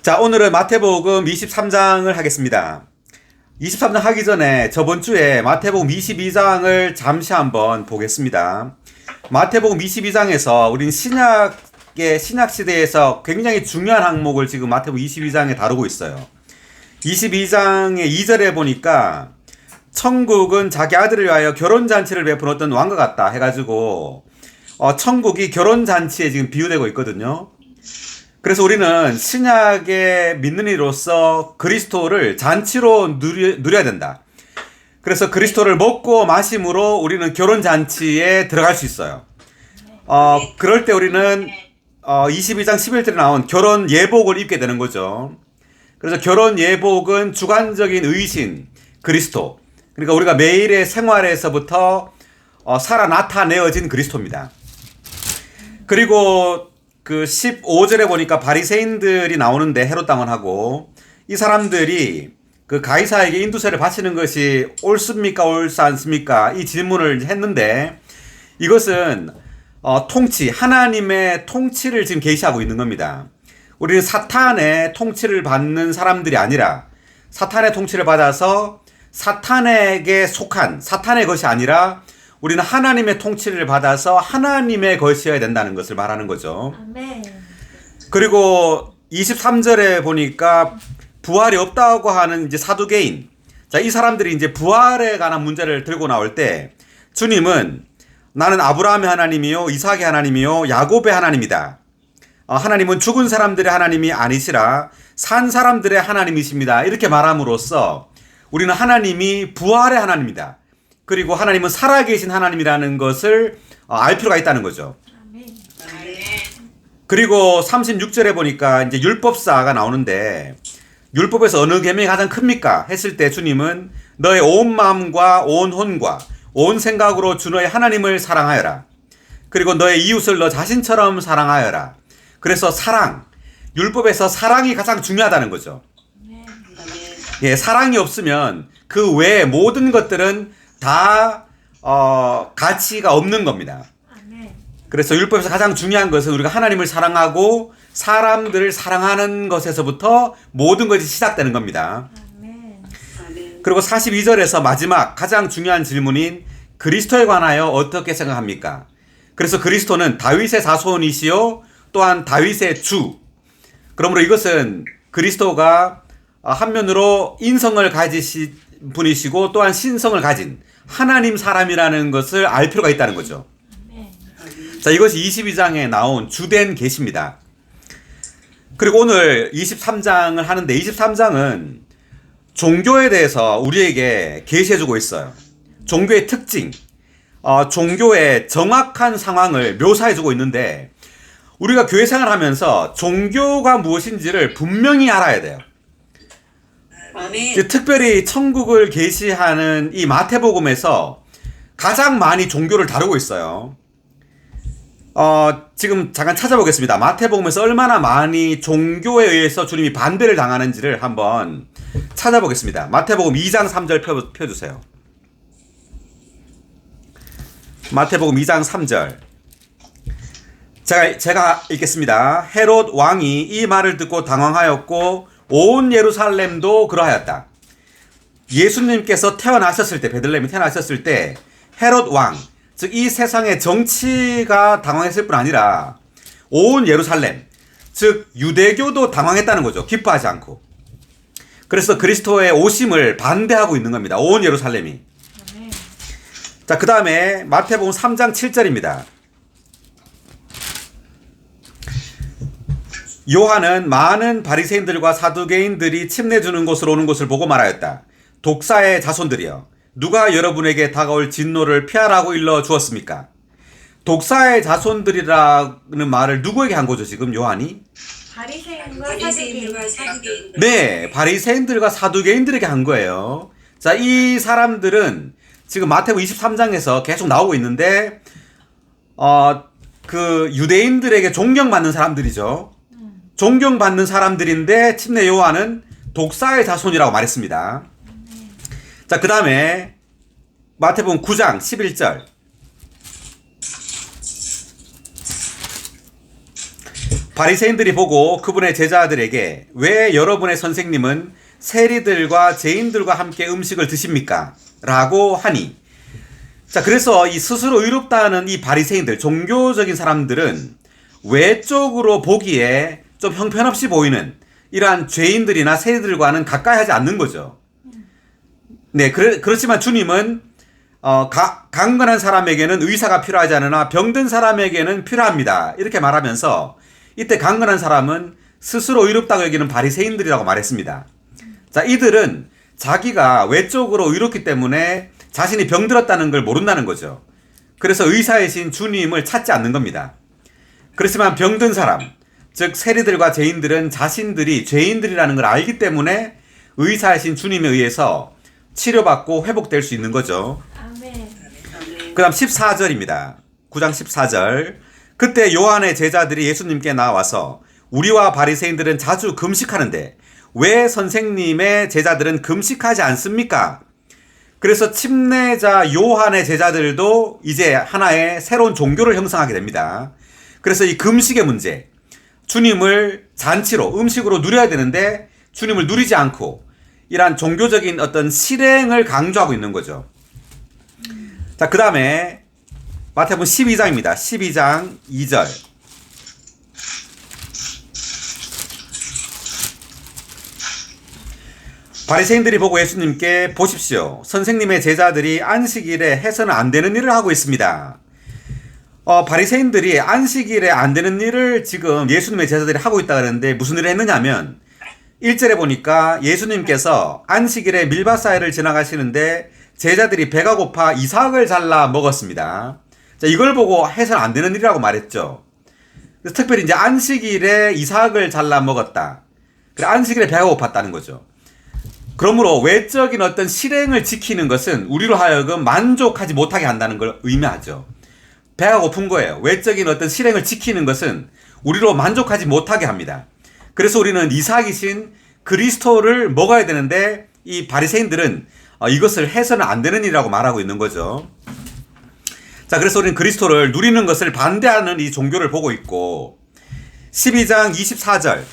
자, 오늘은 마태복음 23장을 하겠습니다. 23장 하기 전에 저번 주에 마태복음 22장을 잠시 한번 보겠습니다. 마태복음 22장에서 우린 신약시대에서 굉장히 중요한 항목을 지금 마태복음 22장에 다루고 있어요. 22장의 2절에 보니까 천국은 자기 아들을 위하여 결혼잔치를 베푼 어떤 왕과 같다 해가지고 천국이 결혼잔치에 지금 비유되고 있거든요. 그래서 우리는 신약에 믿는 이로서 그리스도를 잔치로 누려야 된다. 그래서 그리스도를 먹고 마심으로 우리는 결혼잔치에 들어갈 수 있어요. 그럴 때 우리는 22장 11절에 나온 결혼 예복을 입게 되는 거죠. 그래서 결혼 예복은 주관적인 의신, 그리스도. 그러니까 우리가 매일의 생활에서부터 살아 나타내어진 그리스도입니다. 그리고 그 15절에 보니까 바리새인들이 나오는데 헤롯 당원하고 이 사람들이 그 가이사에게 인두세를 바치는 것이 옳습니까 옳지 않습니까 이 질문을 했는데 이것은 통치 하나님의 통치를 지금 계시하고 있는 겁니다. 우리는 사탄의 통치를 받는 사람들이 아니라 사탄의 통치를 받아서 사탄에게 속한 사탄의 것이 아니라 우리는 하나님의 통치를 받아서 하나님의 것이어야 된다는 것을 말하는 거죠. 아멘. 그리고 23절에 보니까 부활이 없다고 하는 이제 사두개인. 자, 이 사람들이 이제 부활에 관한 문제를 들고 나올 때 주님은 나는 아브라함의 하나님이요, 이삭의 하나님이요, 야곱의 하나님이다. 하나님은 죽은 사람들의 하나님이 아니시라 산 사람들의 하나님이십니다. 이렇게 말함으로써 우리는 하나님이 부활의 하나님이다. 그리고 하나님은 살아계신 하나님이라는 것을 알 필요가 있다는 거죠. 아멘. 그리고 36절에 보니까 이제 율법사가 나오는데 율법에서 어느 계명이 가장 큽니까? 했을 때 주님은 너의 온 마음과 온 혼과 온 생각으로 주 너의 하나님을 사랑하여라. 그리고 너의 이웃을 너 자신처럼 사랑하여라. 그래서 사랑, 율법에서 사랑이 가장 중요하다는 거죠. 예, 사랑이 없으면 그 외의 모든 것들은 다 가치가 없는 겁니다. 아멘. 그래서 율법에서 가장 중요한 것은 우리가 하나님을 사랑하고 사람들을 사랑하는 것에서부터 모든 것이 시작되는 겁니다. 아멘. 그리고 42절에서 마지막 가장 중요한 질문인 그리스도에 관하여 어떻게 생각합니까? 그래서 그리스도는 다윗의 자손이시요 또한 다윗의 주. 그러므로 이것은 그리스도가 한면으로 인성을 가지신 분이시고 또한 신성을 가진 하나님 사람이라는 것을 알 필요가 있다는 거죠. 아멘. 자, 이것이 22장에 나온 주된 계시입니다. 그리고 오늘 23장을 하는데 23장은 종교에 대해서 우리에게 계시해주고 있어요. 종교의 특징, 종교의 정확한 상황을 묘사해주고 있는데 우리가 교회 생활하면서 종교가 무엇인지를 분명히 알아야 돼요. 특별히 천국을 계시하는 이 마태복음에서 가장 많이 종교를 다루고 있어요. 지금 잠깐 찾아보겠습니다. 마태복음에서 얼마나 많이 종교에 의해서 주님이 반대를 당하는지를 한번 찾아보겠습니다. 마태복음 2장 3절 펴주세요. 마태복음 2장 3절. 제가 읽겠습니다. 헤롯 왕이 이 말을 듣고 당황하였고 온 예루살렘도 그러하였다. 예수님께서 태어나셨을 때, 베들레헴에 태어나셨을 때 헤롯 왕, 즉 이 세상의 정치가 당황했을 뿐 아니라 온 예루살렘, 즉 유대교도 당황했다는 거죠. 기뻐하지 않고. 그래서 그리스도의 오심을 반대하고 있는 겁니다. 온 예루살렘이. 아멘. 자, 그 다음에 마태복음 3장 7절입니다. 요한은 많은 바리새인들과 사두개인들이 침례주는 곳으로 오는 것을 보고 말하였다. 독사의 자손들이여, 누가 여러분에게 다가올 진노를 피하라고 일러 주었습니까? 독사의 자손들이라는 말을 누구에게 한 거죠, 지금 요한이? 바리새인과 사두개인. 네, 바리새인들과 사두개인들에게 한 거예요. 자, 이 사람들은 지금 마태복음 23장에서 계속 나오고 있는데 그 유대인들에게 존경받는 사람들이죠. 존경받는 사람들인데 침례 요한은 독사의 자손이라고 말했습니다. 자, 그 다음에 마태복음 9장 11절. 바리새인들이 보고 그분의 제자들에게 왜 여러분의 선생님은 세리들과 죄인들과 함께 음식을 드십니까? 라고 하니, 자, 그래서 이 스스로 의롭다는 이 바리새인들, 종교적인 사람들은 외적으로 보기에 좀 형편없이 보이는 이러한 죄인들이나 세리들과는 가까이 하지 않는 거죠. 네, 그렇지만 주님은 강건한 사람에게는 의사가 필요하지 않으나 병든 사람에게는 필요합니다. 이렇게 말하면서 이때 강건한 사람은 스스로 의롭다고 여기는 바리새인들이라고 말했습니다. 자, 이들은 자기가 외적으로 의롭기 때문에 자신이 병들었다는 걸 모른다는 거죠. 그래서 의사이신 주님을 찾지 않는 겁니다. 그렇지만 병든 사람, 즉 세리들과 죄인들은 자신들이 죄인들이라는 걸 알기 때문에 의사이신 주님에 의해서 치료받고 회복될 수 있는 거죠. 아멘. 그 다음 14절입니다. 9장 14절. 그때 요한의 제자들이 예수님께 나와서 우리와 바리새인들은 자주 금식하는데 왜 선생님의 제자들은 금식하지 않습니까? 그래서 침례자 요한의 제자들도 이제 하나의 새로운 종교를 형성하게 됩니다. 그래서 이 금식의 문제, 주님을 잔치로 음식으로 누려야 되는데 주님을 누리지 않고 이러한 종교적인 어떤 실행을 강조하고 있는 거죠. 자, 그 다음에 마태복음 12장입니다. 12장 2절. 바리새인들이 보고 예수님께 보십시오. 선생님의 제자들이 안식일에 해서는 안 되는 일을 하고 있습니다. 바리새인들이 안식일에 안 되는 일을 지금 예수님의 제자들이 하고 있다 그러는데 무슨 일을 했느냐 하면 1절에 보니까 예수님께서 안식일에 밀밭사이를 지나가시는데 제자들이 배가 고파 이삭을 잘라 먹었습니다. 자, 이걸 보고 해서는 안 되는 일이라고 말했죠. 그래서 특별히 이제 안식일에 이삭을 잘라 먹었다. 그래, 안식일에 배가 고팠다는 거죠. 그러므로 외적인 어떤 실행을 지키는 것은 우리로 하여금 만족하지 못하게 한다는 걸 의미하죠. 배가 고픈 거예요. 외적인 어떤 실행을 지키는 것은 우리로 만족하지 못하게 합니다. 그래서 우리는 이삭이신 그리스도를 먹어야 되는데 이 바리새인들은 이것을 해서는 안 되는 일이라고 말하고 있는 거죠. 자, 그래서 우리는 그리스도를 누리는 것을 반대하는 이 종교를 보고 있고 12장 24절.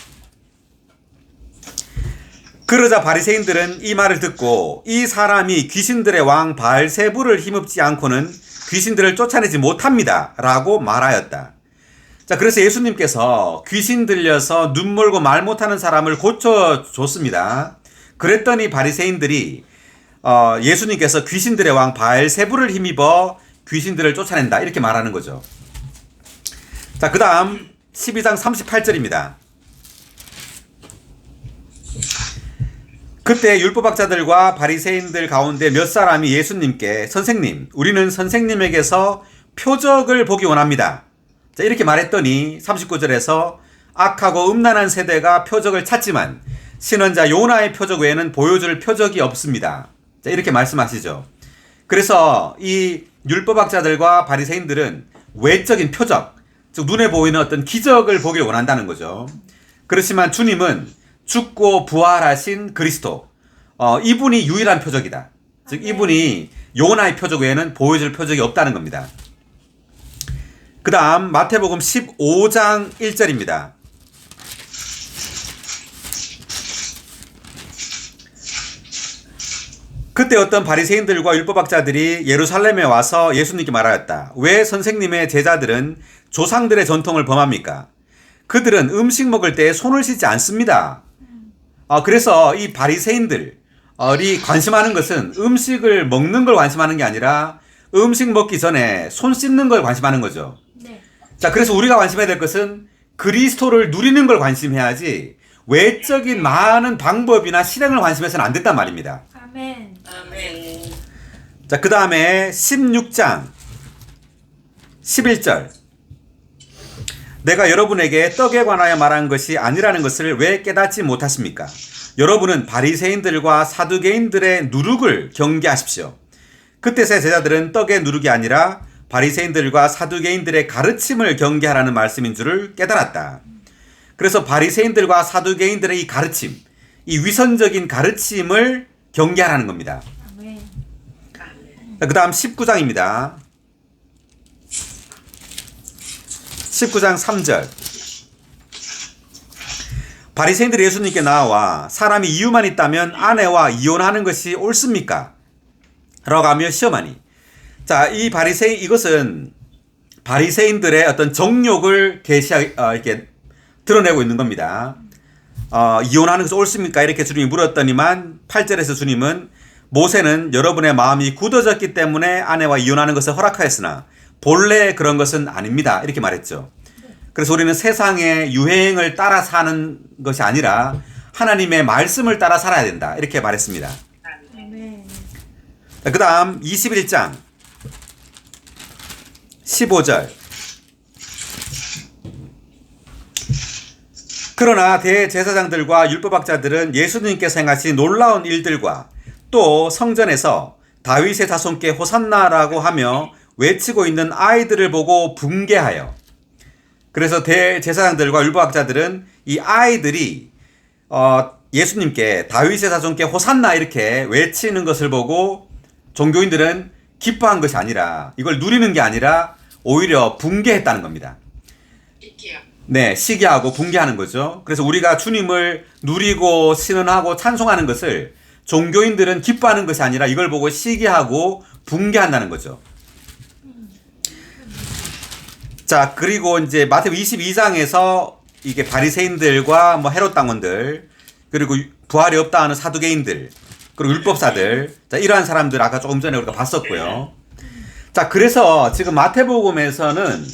그러자 바리새인들은 이 말을 듣고 이 사람이 귀신들의 왕 바알세불을 힘입지 않고는 귀신들을 쫓아내지 못합니다 라고 말하였다. 자, 그래서 예수님께서 귀신 들려서 눈 멀고 말 못하는 사람을 고쳐줬습니다. 그랬더니 바리새인들이 예수님께서 귀신들의 왕 바알세불을 힘입어 귀신들을 쫓아낸다 이렇게 말하는 거죠. 자, 그 다음 12장 38절입니다. 그때 율법학자들과 바리새인들 가운데 몇 사람이 예수님께 선생님, 우리는 선생님에게서 표적을 보기 원합니다. 자, 이렇게 말했더니 39절에서 악하고 음란한 세대가 표적을 찾지만 신원자 요나의 표적 외에는 보여줄 표적이 없습니다. 자, 이렇게 말씀하시죠. 그래서 이 율법학자들과 바리새인들은 외적인 표적, 즉 눈에 보이는 어떤 기적을 보길 원한다는 거죠. 그렇지만 주님은 죽고 부활하신 그리스도, 이분이 유일한 표적이다. 즉 이분이 요나의 표적 외에는 보여줄 표적이 없다는 겁니다. 그 다음 마태복음 15장 1절입니다. 그때 어떤 바리새인들과 율법학자들이 예루살렘에 와서 예수님께 말하였다. 왜 선생님의 제자들은 조상들의 전통을 범합니까? 그들은 음식 먹을 때 손을 씻지 않습니다. 그래서 이 바리새인들이 관심하는 것은 음식을 먹는 걸 관심하는 게 아니라 음식 먹기 전에 손 씻는 걸 관심하는 거죠. 네. 자, 그래서 우리가 관심해야 될 것은 그리스도를 누리는 걸 관심해야지 외적인 많은 방법이나 실행을 관심해서는 안 된단 말입니다. 아멘. 아멘. 자, 그 다음에 16장 11절. 내가 여러분에게 떡에 관하여 말한 것이 아니라는 것을 왜 깨닫지 못하십니까? 여러분은 바리새인들과 사두개인들의 누룩을 경계하십시오. 그때서야 제자들은 떡의 누룩이 아니라 바리새인들과 사두개인들의 가르침을 경계하라는 말씀인 줄을 깨달았다. 그래서 바리새인들과 사두개인들의 이 가르침, 이 위선적인 가르침을 경계하라는 겁니다. 아멘. 그 다음 19장입니다. 19장 3절. 바리새인들이 예수님께 나와 사람이 이유만 있다면 아내와 이혼하는 것이 옳습니까? 라고 하며 시험하니. 자, 이것은 바리새인들의 어떤 정욕을 이렇게 드러내고 있는 겁니다. 이혼하는 것이 옳습니까? 이렇게 주님이 물었더니만 8절에서 주님은 모세는 여러분의 마음이 굳어졌기 때문에 아내와 이혼하는 것을 허락하였으나 본래 그런 것은 아닙니다. 이렇게 말했죠. 그래서 우리는 세상의 유행을 따라 사는 것이 아니라 하나님의 말씀을 따라 살아야 된다. 이렇게 말했습니다. 아멘. 그 다음 21장 15절. 그러나 대제사장들과 율법학자들은 예수님께서 행하신 놀라운 일들과 또 성전에서 다윗의 자손께 호산나라고 하며 외치고 있는 아이들을 보고 붕괴하여, 그래서 대제사장들과 율법학자들은 이 아이들이 예수님께 다윗의 자손께 호산나 이렇게 외치는 것을 보고 종교인들은 기뻐한 것이 아니라, 이걸 누리는 게 아니라 오히려 붕괴했다는 겁니다. 네, 시기하고 붕괴하는 거죠. 그래서 우리가 주님을 누리고 신원하고 찬송하는 것을 종교인들은 기뻐하는 것이 아니라 이걸 보고 시기하고 붕괴한다는 거죠. 자, 그리고 이제 마태복음 22장에서 이게 바리새인들과 뭐 헤롯 당원들, 그리고 부활이 없다 하는 사두개인들, 그리고 율법사들, 자, 이러한 사람들 아까 조금 전에 우리가 봤었고요. 자, 그래서 지금 마태복음에서는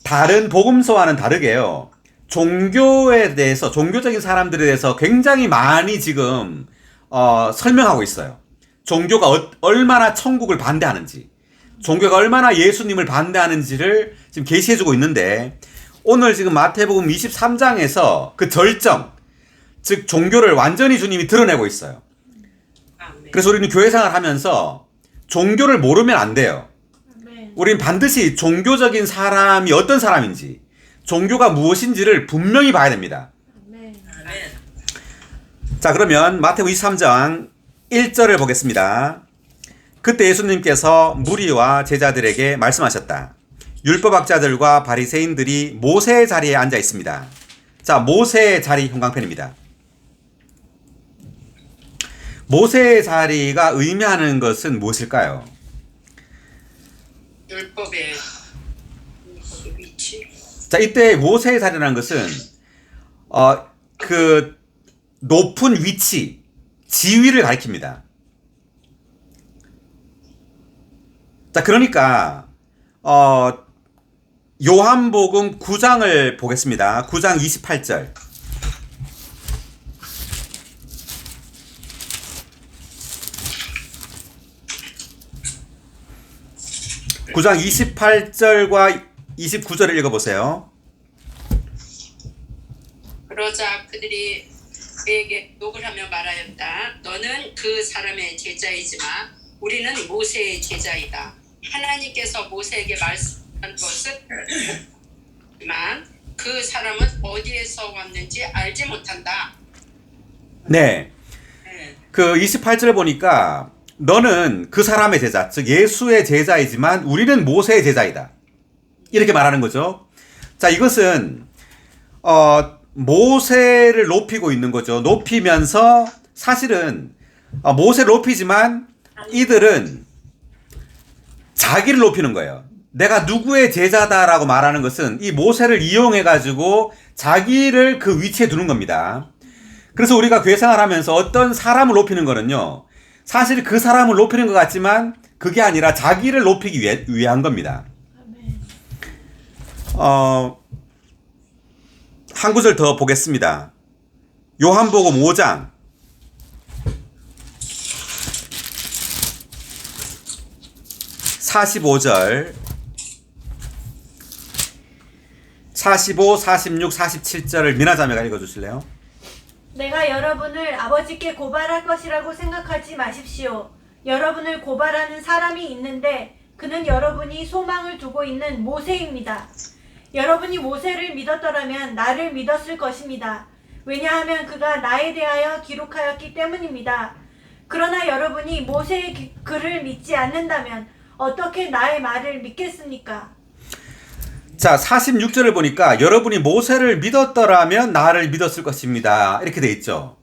다른 복음서와는 다르게요, 종교에 대해서, 종교적인 사람들에 대해서 굉장히 많이 지금 설명하고 있어요. 종교가 얼마나 천국을 반대하는지, 종교가 얼마나 예수님을 반대하는지를 지금 계시해주고 있는데, 오늘 지금 마태복음 23장에서 그 절정, 즉 종교를 완전히 주님이 드러내고 있어요. 그래서 우리는 교회생활 하면서 종교를 모르면 안 돼요. 우리는 반드시 종교적인 사람이 어떤 사람인지, 종교가 무엇인지를 분명히 봐야 됩니다. 자, 그러면 마태복음 23장 1절을 보겠습니다. 그때 예수님께서 무리와 제자들에게 말씀하셨다. 율법학자들과 바리새인들이 모세의 자리에 앉아 있습니다. 자, 모세의 자리 형광펜입니다. 모세의 자리가 의미하는 것은 무엇일까요? 율법의 위치. 자, 이때 모세의 자리라는 것은 그 높은 위치, 지위를 가리킵니다. 자, 그러니까 요한복음 9장을 보겠습니다. 9장 28절. (9장 28절과 29절을 읽어보세요. 그러자 그들이 그에게 욕을 하며 말하였다. 너는 그 사람의 제자이지만 우리는 모세의 제자이다. 하나님께서 모세에게 말씀한 것은 그 사람은 어디에서 왔는지 알지 못한다. 네. 그 28절을 보니까 너는 그 사람의 제자, 즉 예수의 제자이지만 우리는 모세의 제자이다. 이렇게 말하는 거죠. 자, 이것은 모세를 높이고 있는 거죠. 높이면서 사실은 모세를 높이지만 이들은 자기를 높이는 거예요. 내가 누구의 제자다라고 말하는 것은 이 모세를 이용해 가지고 자기를 그 위치에 두는 겁니다. 그래서 우리가 교회 생활하면서 어떤 사람을 높이는 거는요, 사실 그 사람을 높이는 것 같지만 그게 아니라 자기를 높이기 위한 겁니다. 한 구절 더 보겠습니다. 요한복음 5장 45절, 45, 46, 47절을 미나자매가 읽어주실래요? 내가 여러분을 아버지께 고발할 것이라고 생각하지 마십시오. 여러분을 고발하는 사람이 있는데 그는 여러분이 소망을 두고 있는 모세입니다. 여러분이 모세를 믿었더라면 나를 믿었을 것입니다. 왜냐하면 그가 나에 대하여 기록하였기 때문입니다. 그러나 여러분이 모세의 글을 믿지 않는다면 어떻게 나의 말을 믿겠습니까? 자, 46절을 보니까 여러분이 모세를 믿었더라면 나를 믿었을 것입니다. 이렇게 돼 있죠.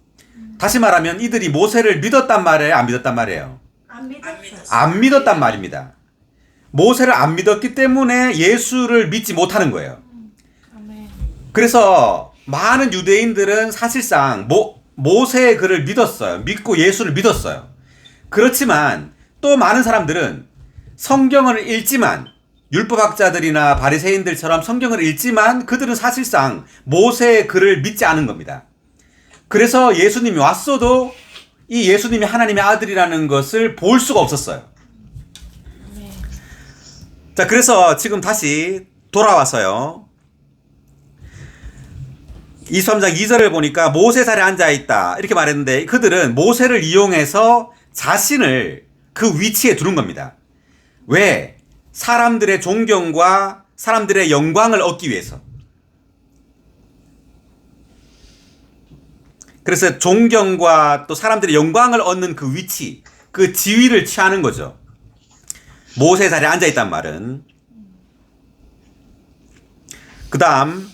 다시 말하면 이들이 모세를 믿었단 말이에요, 안 믿었단 말이에요? 안 믿었어요. 안 믿었단 말입니다. 모세를 안 믿었기 때문에 예수를 믿지 못하는 거예요. 아멘. 그래서 많은 유대인들은 사실상 모세의 글을 믿었어요. 믿고 예수를 믿었어요. 그렇지만 또 많은 사람들은 성경을 읽지만, 율법학자들이나 바리새인들처럼 성경을 읽지만 그들은 사실상 모세의 글을 믿지 않은 겁니다. 그래서 예수님이 왔어도 이 예수님이 하나님의 아들이라는 것을 볼 수가 없었어요. 자, 그래서 지금 다시 돌아와서요. 23장 2절을 보니까 모세 자리에 앉아있다 이렇게 말했는데, 그들은 모세를 이용해서 자신을 그 위치에 두는 겁니다. 왜? 사람들의 존경과 사람들의 영광을 얻기 위해서. 그래서 존경과 또 사람들의 영광을 얻는 그 위치, 그 지위를 취하는 거죠. 모세 자리에 앉아있단 말은. 그 다음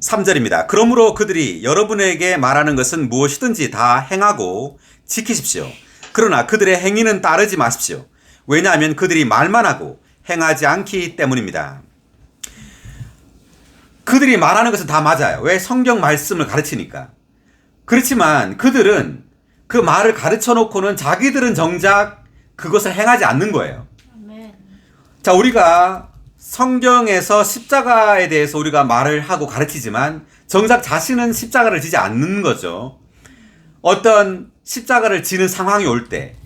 3절입니다. 그러므로 그들이 여러분에게 말하는 것은 무엇이든지 다 행하고 지키십시오. 그러나 그들의 행위는 따르지 마십시오. 왜냐하면 그들이 말만 하고 행하지 않기 때문입니다. 그들이 말하는 것은 다 맞아요. 왜? 성경 말씀을 가르치니까. 그렇지만 그들은 그 말을 가르쳐 놓고는 자기들은 정작 그것을 행하지 않는 거예요. 아멘. 자, 우리가 성경에서 십자가에 대해서 우리가 말을 하고 가르치지만 정작 자신은 십자가를 지지 않는 거죠. 어떤 십자가를 지는 상황이 올 때,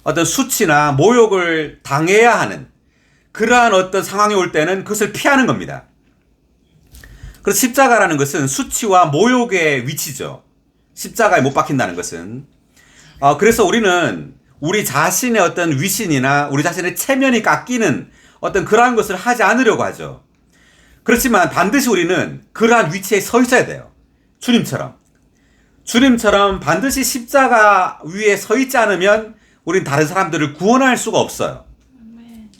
어떤 수치나 모욕을 당해야 하는 그러한 어떤 상황이 올 때는 그것을 피하는 겁니다. 그래서 십자가라는 것은 수치와 모욕의 위치죠. 십자가에 못 박힌다는 것은. 그래서 우리는 우리 자신의 어떤 위신이나 우리 자신의 체면이 깎이는 어떤 그러한 것을 하지 않으려고 하죠. 그렇지만 반드시 우리는 그러한 위치에 서 있어야 돼요. 주님처럼. 주님처럼 반드시 십자가 위에 서 있지 않으면 우린 다른 사람들을 구원할 수가 없어요. 아멘.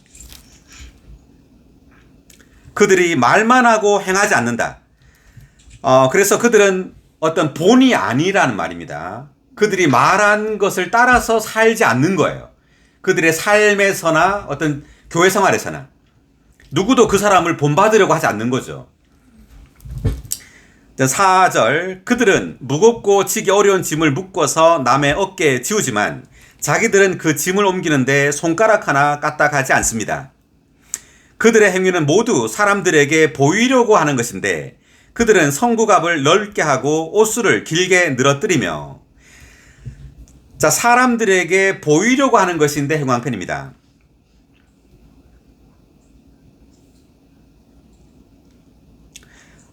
그들이 말만 하고 행하지 않는다. 그래서 그들은 어떤 본이 아니라는 말입니다. 그들이 말한 것을 따라서 살지 않는 거예요. 그들의 삶에서나 어떤 교회 생활에서나 누구도 그 사람을 본받으려고 하지 않는 거죠. 4절, 그들은 무겁고 지기 어려운 짐을 묶어서 남의 어깨에 지우지만 자기들은 그 짐을 옮기는데 손가락 하나 까딱하지 않습니다. 그들의 행위는 모두 사람들에게 보이려고 하는 것인데 그들은 성구갑을 넓게 하고 옷수를 길게 늘어뜨리며. 자, 사람들에게 보이려고 하는 것인데 행왕편입니다.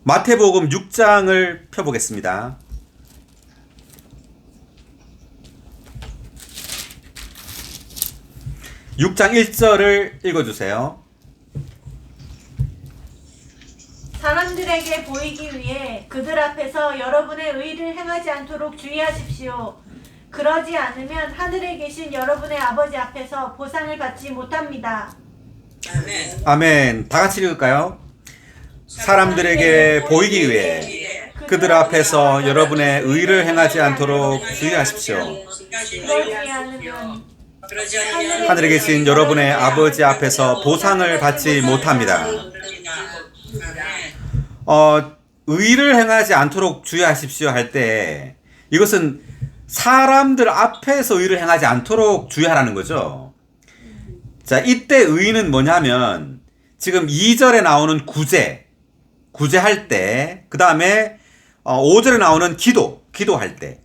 마태복음 6장을 펴보겠습니다. 6장 1절을 읽어주세요. 사람들에게 보이기 위해 그들 앞에서 여러분의 의를 행하지 않도록 주의하십시오. 그러지 않으면 하늘에 계신 여러분의 아버지 앞에서 보상을 받지 못합니다. 아멘. 아멘. 다 같이 읽을까요? 사람들에게 보이기 위해 그들 앞에서 여러분의 의를 행하지 않도록 주의하십시오. 그러지 않으면 그러지 않으면 하늘에 계신 여러분의 아버지 앞에서 보상을 받지 못합니다. 의를 행하지 않도록 주의하십시오 할 때 이것은 사람들 앞에서 의를 행하지 않도록 주의하라는 거죠. 자, 이때 의는 뭐냐면 지금 2절에 나오는 구제할 때, 그 다음에 5절에 나오는 기도할 때,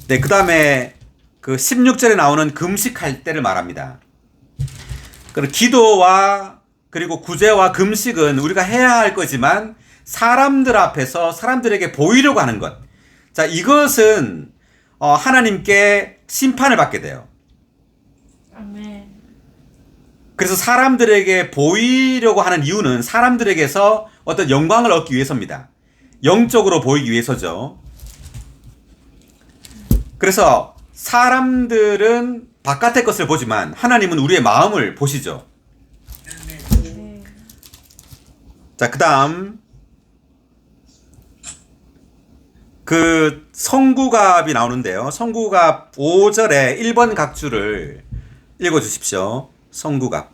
네, 그 다음에 그 16절에 나오는 금식할 때를 말합니다. 그리고 기도와 그리고 구제와 금식은 우리가 해야 할 거지만 사람들 앞에서 사람들에게 보이려고 하는 것. 자, 이것은 하나님께 심판을 받게 돼요. 아멘. 그래서 사람들에게 보이려고 하는 이유는 사람들에게서 어떤 영광을 얻기 위해서입니다. 영적으로 보이기 위해서죠. 그래서 사람들은 바깥의 것을 보지만 하나님은 우리의 마음을 보시죠. 자, 그다음 그 성구갑이 나오는데요. 성구갑 5절에 1번 각주를 읽어 주십시오. 성구갑.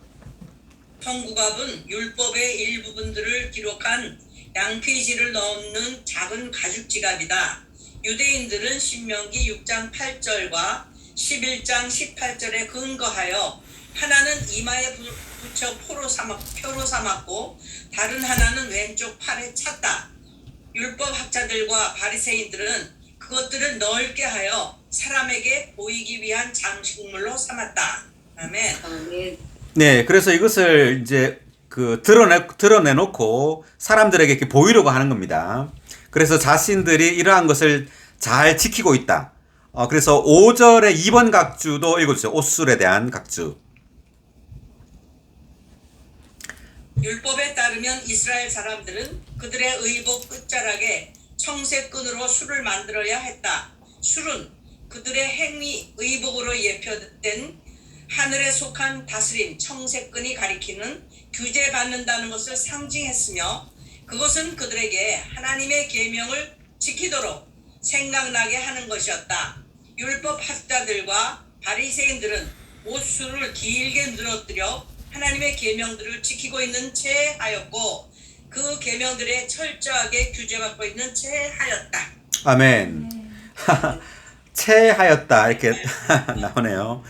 성구갑은 율법의 일부분들을 기록한 양피지를 넣는 작은 가죽 지갑이다. 유대인들은 신명기 6장 8절과 11장 18절에 근거하여 하나는 이마에 붙여 표로 삼았고 다른 하나는 왼쪽 팔에 찼다. 율법 학자들과 바리새인들은 그것들을 넓게 하여 사람에게 보이기 위한 장식물로 삼았다. 아멘. 네, 그래서 이것을 이제 그 드러내놓고 사람들에게 이렇게 보이려고 하는 겁니다. 그래서 자신들이 이러한 것을 잘 지키고 있다. 그래서 5절의 2번 각주도 읽어주세요. 옷술에 대한 각주. 율법에 따르면 이스라엘 사람들은 그들의 의복 끝자락에 청색끈으로 술을 만들어야 했다. 술은 그들의 행위 의복으로 예표된 하늘에 속한 다스림 청색끈이 가리키는 규제받는다는 것을 상징했으며 그것은 그들에게 하나님의 계명을 지키도록 생각나게 하는 것이었다. 율법 학자들과 바리새인들은 옷술을 길게 늘어뜨려 하나님의 계명들을 지키고 있는 채 하였고 그 계명들에 철저하게 규제받고 있는 채 하였다. 아멘. 채 하였다 이렇게 나오네요.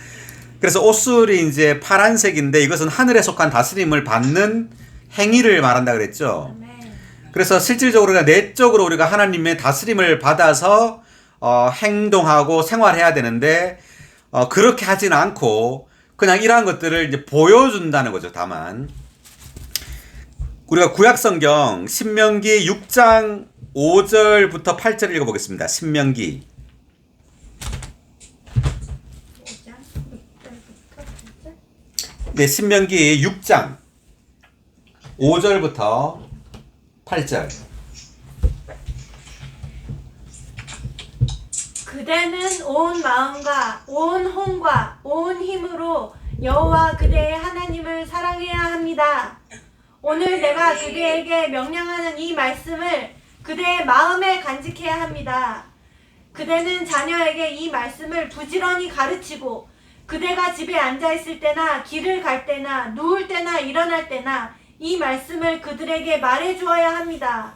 그래서 옷술이 이제 파란색인데 이것은 하늘에 속한 다스림을 받는 행위를 말한다 그랬죠. 그래서 실질적으로 우리가 내적으로 우리가 하나님의 다스림을 받아서 행동하고 생활해야 되는데 그렇게 하지는 않고 그냥 이러한 것들을 이제 보여준다는 거죠. 다만 우리가 구약성경 신명기 6장 5절부터 8절 읽어보겠습니다. 신명기. 네, 신명기 6장 5절부터 8절. 그대는 온 마음과 온 혼과 온 힘으로 여호와 그대의 하나님을 사랑해야 합니다. 오늘 내가 그대에게 명령하는 이 말씀을 그대의 마음에 간직해야 합니다. 그대는 자녀에게 이 말씀을 부지런히 가르치고 그대가 집에 앉아있을 때나 길을 갈 때나 누울 때나 일어날 때나 이 말씀을 그들에게 말해주어야 합니다.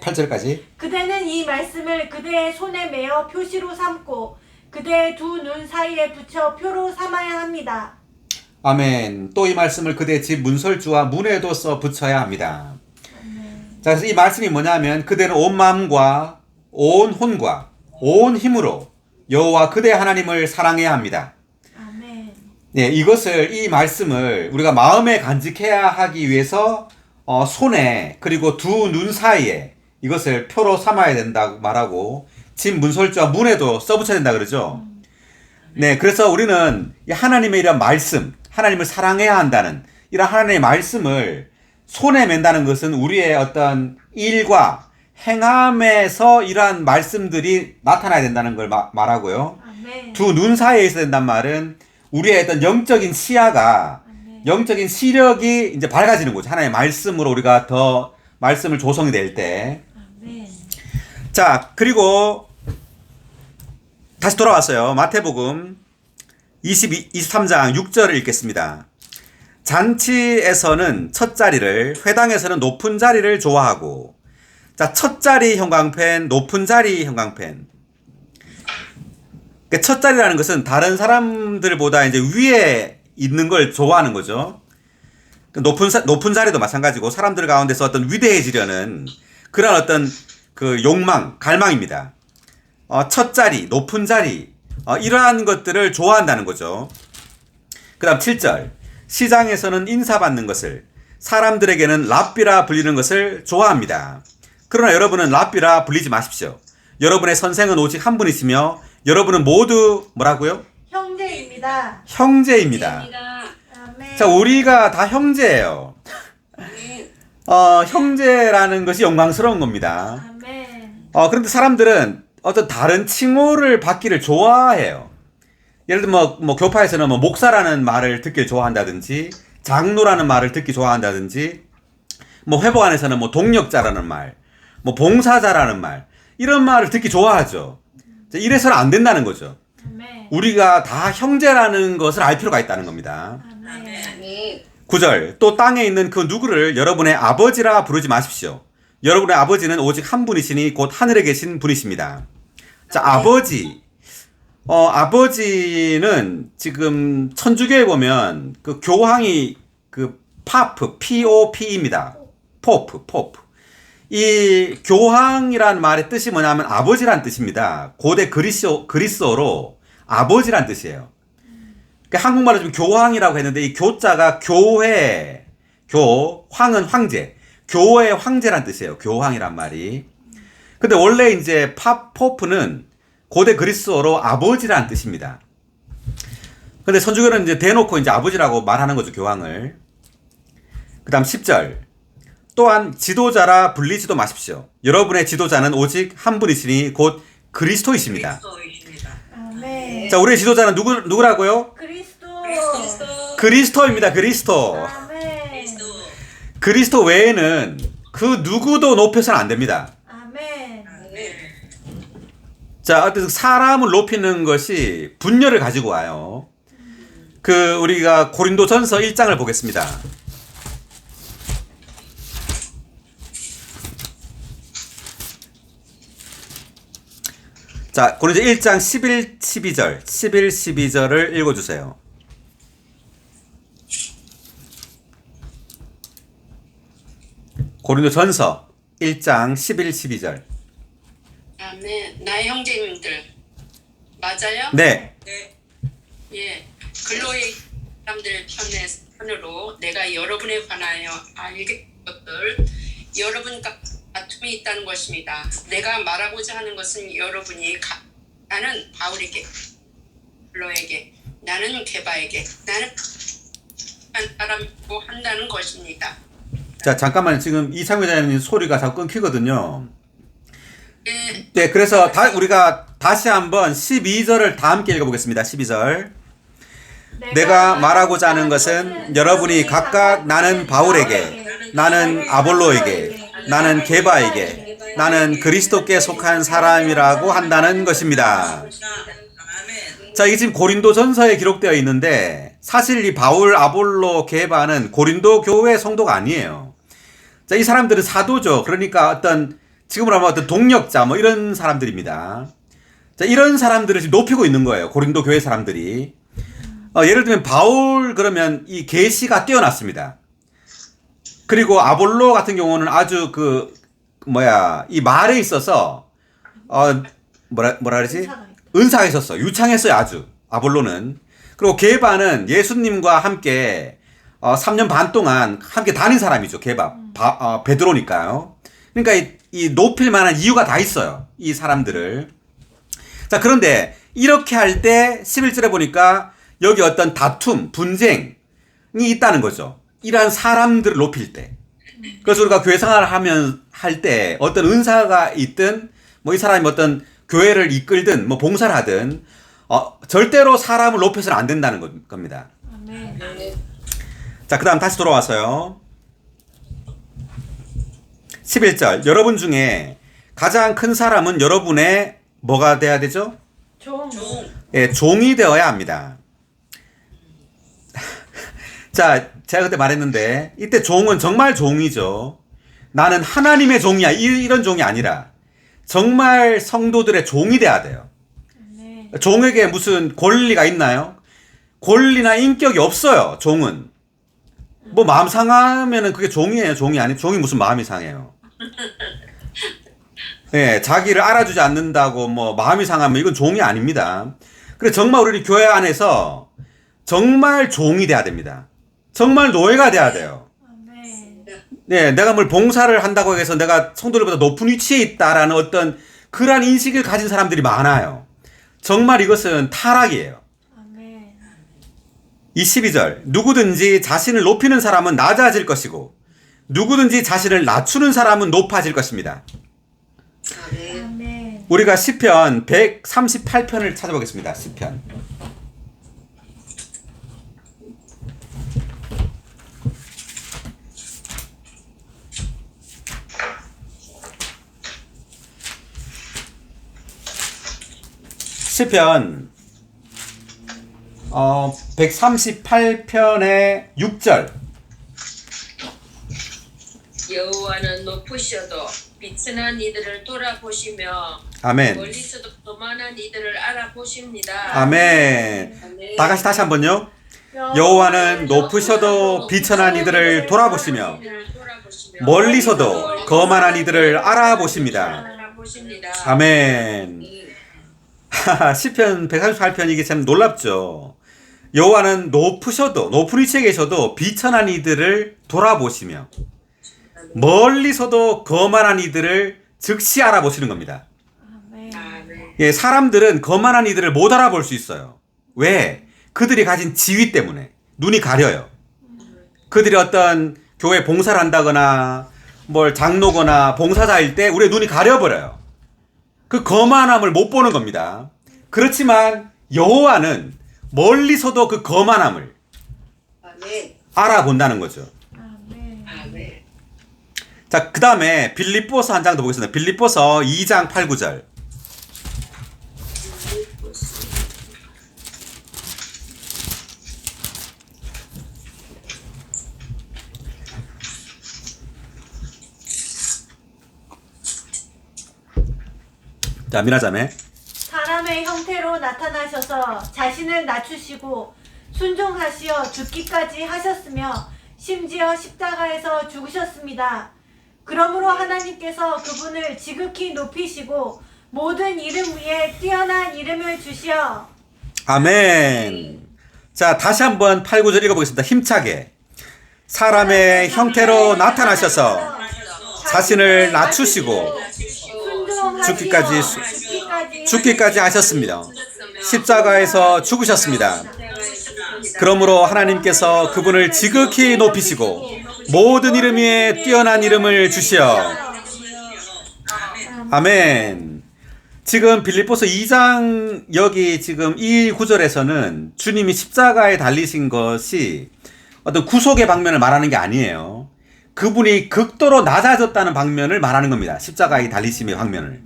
8절까지. 그대는 이 말씀을 그대의 손에 메어 표시로 삼고 그대의 두 눈 사이에 붙여 표로 삼아야 합니다. 아멘. 또 이 말씀을 그대의 집 문설주와 문에도 써 붙여야 합니다. 자, 그래서 이 말씀이 뭐냐면 그대는 온 마음과 온 혼과 온 힘으로 여호와 그대 하나님을 사랑해야 합니다. 아멘. 네, 이것을 이 말씀을 우리가 마음에 간직해야 하기 위해서 손에 그리고 두 눈 사이에 이것을 표로 삼아야 된다고 말하고 집 문설주와 문에도 써붙여야 된다 그러죠. 네, 그래서 우리는 이 하나님의 이런 말씀, 하나님을 사랑해야 한다는 이런 하나님의 말씀을 손에 맨다는 것은 우리의 어떤 일과 행함에서 이러한 말씀들이 나타나야 된다는 걸 말하고요. 아멘. 두 눈 사이에 있어야 된다는 말은 우리의 어떤 영적인 시야가 영적인 시력이 이제 밝아지는 거죠. 하나님의 말씀으로 우리가 더 말씀을 조성이 될 때. 아멘. 자, 그리고 다시 돌아왔어요. 마태복음 23장 6절을 읽겠습니다. 잔치에서는 첫 자리를, 회당에서는 높은 자리를 좋아하고, 자, 첫 자리 형광펜, 높은 자리 형광펜. 첫 자리라는 것은 다른 사람들보다 이제 위에 있는 걸 좋아하는 거죠. 높은 자리도 마찬가지고 사람들 가운데서 어떤 위대해지려는 그런 어떤 그 욕망, 갈망입니다. 첫 자리, 높은 자리, 이러한 것들을 좋아한다는 거죠. 그 다음 7절. 시장에서는 인사받는 것을, 사람들에게는 랍비라 불리는 것을 좋아합니다. 그러나 여러분은 랍비라 불리지 마십시오. 여러분의 선생은 오직 한 분이시며 여러분은 모두 뭐라고요? 형제입니다. 형제입니다. 아멘. 자, 우리가 다 형제예요. 형제라는 것이 영광스러운 겁니다. 아멘. 그런데 사람들은 어떤 다른 칭호를 받기를 좋아해요. 예를 들면 뭐 교파에서는 목사라는 말을 듣길 좋아한다든지 장로라는 말을 듣기 좋아한다든지 뭐 회복 안에서는 뭐 동력자라는 말, 뭐 봉사자라는 말, 이런 말을 듣기 좋아하죠. 이래서는 안 된다는 거죠. 아멘. 우리가 다 형제라는 것을 알 필요가 있다는 겁니다. 아멘. 9절, 또 땅에 있는 그 누구를 여러분의 아버지라 부르지 마십시오. 여러분의 아버지는 오직 한 분이시니 곧 하늘에 계신 분이십니다. 자, 아버지. 아버지는 지금 천주교에 보면 그 교황이 그 파프, POP입니다. 포프. 이 교황이라는 말의 뜻이 뭐냐면 아버지란 뜻입니다. 고대 그리스어로 아버지란 뜻이에요. 그러니까 한국말로 좀 교황이라고 했는데 이 교자가 교회, 황은 황제, 교회의 황제란 뜻이에요. 교황이란 말이. 근데 원래 이제 포프는 고대 그리스어로 아버지란 뜻입니다. 근데 선주교는 이제 대놓고 이제 아버지라고 말하는 거죠, 교황을. 그 다음 10절. 또한 지도자라 불리지도 마십시오. 여러분의 지도자는 오직 한 분이시니 곧 그리스도이십니다. 아멘. 자, 우리의 지도자는 누구라고요? 그리스도. 그리스도입니다. 그리스도. 아멘. 그리스도 외에는 그 누구도 높여서는 안 됩니다. 아멘. 자, 어떤 사람을 높이는 것이 분열을 가지고 와요. 우리가 고린도전서 1장을 보겠습니다. 자, 고린도 1장 11, 12절을 읽어주세요. 고린도전서 1장 11, 12절. 아멘. 나의 형제님들 맞아요? 네. 예. 근로의 사람들 편으로 내가 여러분에 관하여 알게 것들 여러분과 다툼이 있다는 것입니다. 내가 말하고자 하는 것은 여러분이 나는 바울에게, 근로에게, 나는 게바에게, 나는 한 사람이고 한다는 것입니다. 자, 잠깐만. 지금 이창규 자님 소리가 자꾸 끊기거든요. 예. 네, 그래서 우리가 다시 한번 12절을 다 함께 읽어보겠습니다. 12절. 내가 말하고자 하는 것은 여러분이 각각 나는 바울에게, 나는 아볼로에게, 나는 게바에게, 나는 그리스도께 속한 사람이라고 한다는 것입니다. 자, 이게 지금 고린도전서에 기록되어 있는데 사실 이 바울, 아볼로, 게바는 고린도 교회 성도가 아니에요. 자, 이 사람들은 사도죠. 그러니까 지금으로 하면 어떤 동력자 뭐 이런 사람들입니다. 자, 이런 사람들을 지금 높이고 있는 거예요. 고린도 교회 사람들이. 예를 들면 바울 그러면 이 계시가 뛰어났습니다. 그리고 아볼로 같은 경우는 아주 이 말에 있어서 뭐라 그러지? 은사가 있었어. 유창했어요, 아주. 아볼로는. 그리고 게바는 예수님과 함께 3년 반 동안 함께 다닌 사람이죠. 게바. 베드로니까요. 그러니까 이 높일 만한 이유가 다 있어요. 이 사람들을. 자, 그런데 이렇게 할 때 11절에 보니까 여기 어떤 다툼, 분쟁이 있다는 거죠. 이러한 사람들을 높일 때. 그래서 우리가 교회 생활을 할 때 어떤 은사가 있든 뭐 이 사람이 어떤 교회를 이끌든 뭐 봉사를 하든 절대로 사람을 높여서는 안 된다는 겁니다. 아멘. 자, 그 다음 다시 돌아와서요. 11절. 여러분 중에 가장 큰 사람은 여러분의 뭐가 돼야 되죠? 종. 예, 종이 되어야 합니다. 자, 제가 그때 말했는데 이때 종은 정말 종이죠. 나는 하나님의 종이야. 이런 종이 아니라 정말 성도들의 종이 돼야 돼요. 네. 종에게 무슨 권리가 있나요? 권리나 인격이 없어요. 종은. 뭐 마음 상하면은 그게 종이에요. 종이 아니. 종이 무슨 마음이 상해요. 예, 자기를 알아주지 않는다고 뭐 마음이 상하면 이건 종이 아닙니다. 그래서 정말 우리 교회 안에서 정말 종이 돼야 됩니다. 정말 노예가 돼야 돼요. 아멘. 네, 내가 뭘 봉사를 한다고 해서 내가 성도들보다 높은 위치에 있다라는 어떤 그러한 인식을 가진 사람들이 많아요. 정말 이것은 타락이에요. 아멘. 22절. 누구든지 자신을 높이는 사람은 낮아질 것이고 누구든지 자신을 낮추는 사람은 높아질 것입니다. 아멘. 우리가 시편 138편을 찾아보겠습니다. 시편. 시편 138편의 6절. 여호와는 높으셔도 비천한 이들을 돌아보시며 아멘. 멀리서도 교만한 이들을 알아보십니다. 아멘. 다시 한번요. 여호와는 높으셔도 비천한 이들을 돌아보시며 멀리서도 거만한 이들을 알아보십니다. 아멘. 시편 138편 이게 참 놀랍죠. 여호와는 높으셔도 높은 위치에 계셔도 비천한 이들을 돌아보시며 멀리서도 거만한 이들을 즉시 알아보시는 겁니다. 예, 사람들은 거만한 이들을 못 알아볼 수 있어요. 왜? 그들이 가진 지위 때문에 눈이 가려요. 그들이 어떤 교회 봉사를 한다거나 뭘 장로거나 봉사자일 때 우리의 눈이 가려버려요. 그 거만함을 못 보는 겁니다. 그렇지만 여호와는 멀리서도 그 거만함을 알아본다는 거죠. 자, 그 다음에 빌립보서 한 장 더 보겠습니다. 빌립보서 2장 8, 9절. 자, 미나자매. 사람의 형태로 나타나셔서 자신을 낮추시고 순종하시어 죽기까지 하셨으며 심지어 십자가에서 죽으셨습니다. 그러므로 하나님께서 그분을 지극히 높이시고 모든 이름 위에 뛰어난 이름을 주시어. 아멘. 자, 다시 한번 8, 9절 읽어보겠습니다. 힘차게. 사람의 형태로 나타나셔서 자신을 낮추시고 죽기까지 하셨습니다. 십자가에서 죽으셨습니다. 그러므로 하나님께서 그분을 지극히 높이시고 모든 이름 위에 뛰어난 이름을 주시어. 아멘. 지금 빌립보서 2장 여기 지금 이 구절에서는 주님이 십자가에 달리신 것이 어떤 구속의 방면을 말하는 게 아니에요. 그분이 극도로 낮아졌다는 방면을 말하는 겁니다. 십자가에 달리심의 방면을.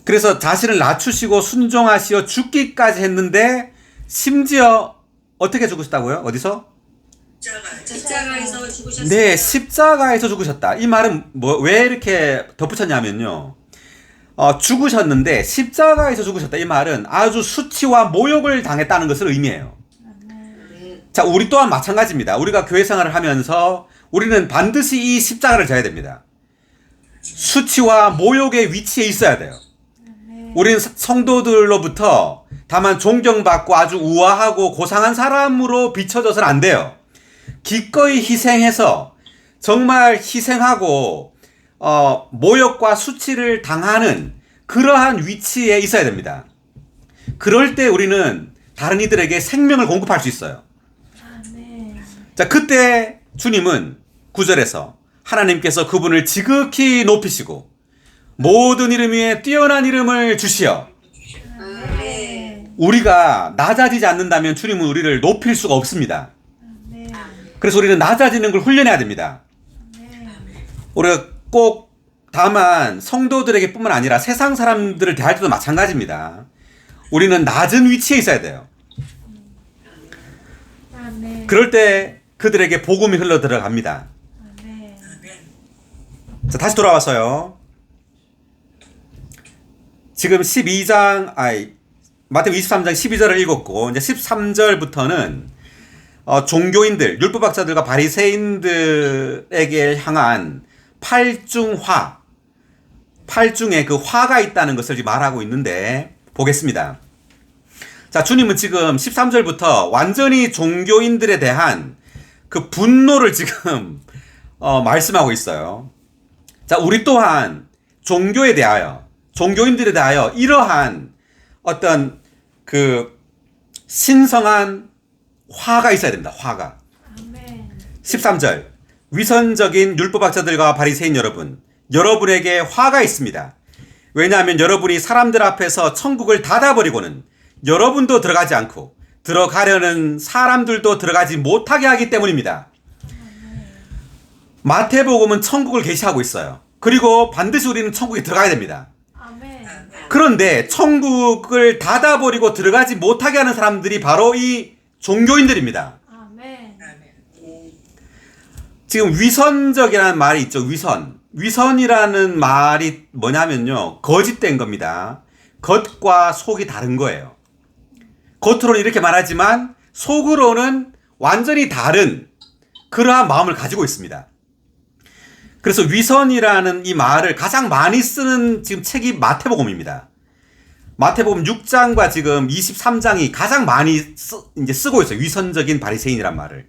그래서 자신을 낮추시고 순종하시어 죽기까지 했는데 심지어 어떻게 죽으셨다고요? 어디서? 십자가에서 죽으셨습니다. 네, 십자가에서 죽으셨다. 이 말은 왜 이렇게 덧붙였냐면요. 죽으셨는데 십자가에서 죽으셨다. 이 말은 아주 수치와 모욕을 당했다는 것을 의미해요. 자, 우리 또한 마찬가지입니다. 우리가 교회 생활을 하면서 우리는 반드시 이 십자가를 져야 됩니다. 수치와 모욕의 위치에 있어야 돼요. 우리는 성도들로부터 다만 존경받고 아주 우아하고 고상한 사람으로 비춰져서는 안 돼요. 기꺼이 희생해서 정말 희생하고 모욕과 수치를 당하는 그러한 위치에 있어야 됩니다. 그럴 때 우리는 다른 이들에게 생명을 공급할 수 있어요. 자, 그때 주님은 9절에서 하나님께서 그분을 지극히 높이시고 모든 이름 위에 뛰어난 이름을 주시어. 우리가 낮아지지 않는다면 주님은 우리를 높일 수가 없습니다. 그래서 우리는 낮아지는 걸 훈련해야 됩니다. 우리가 꼭 다만 성도들에게 뿐만 아니라 세상 사람들을 대할 때도 마찬가지입니다. 우리는 낮은 위치에 있어야 돼요. 그럴 때 그들에게 복음이 흘러 들어갑니다. 자, 다시 돌아와서요. 지금 마태복음 23장 12절을 읽었고 이제 13절부터는 종교인들, 율법학자들과 바리새인들에게 향한 팔중에 그 화가 있다는 것을 지금 말하고 있는데 보겠습니다. 자, 주님은 지금 13절부터 완전히 종교인들에 대한 그 분노를 지금 말씀하고 있어요. 자, 우리 또한 종교인들에 대하여 이러한 어떤 그 신성한 화가 있어야 됩니다. 화가. 13절. 위선적인 율법학자들과 바리새인 여러분에게 화가 있습니다. 왜냐하면 여러분이 사람들 앞에서 천국을 닫아버리고는 여러분도 들어가지 않고 들어가려는 사람들도 들어가지 못하게 하기 때문입니다. 마태복음은 천국을 계시하고 있어요. 그리고 반드시 우리는 천국에 들어가야 됩니다. 그런데 천국을 닫아버리고 들어가지 못하게 하는 사람들이 바로 이 종교인들입니다. 아멘. 지금 위선적이라는 말이 있죠. 위선이라는 말이 뭐냐면요, 거짓된 겁니다. 겉과 속이 다른 거예요. 겉으로는 이렇게 말하지만 속으로는 완전히 다른 그러한 마음을 가지고 있습니다. 그래서 위선이라는 이 말을 가장 많이 쓰는 지금 책이 마태복음입니다. 마태복음 6장과 지금 23장이 가장 많이 이제 쓰고 있어요. 위선적인 바리새인이란 말을.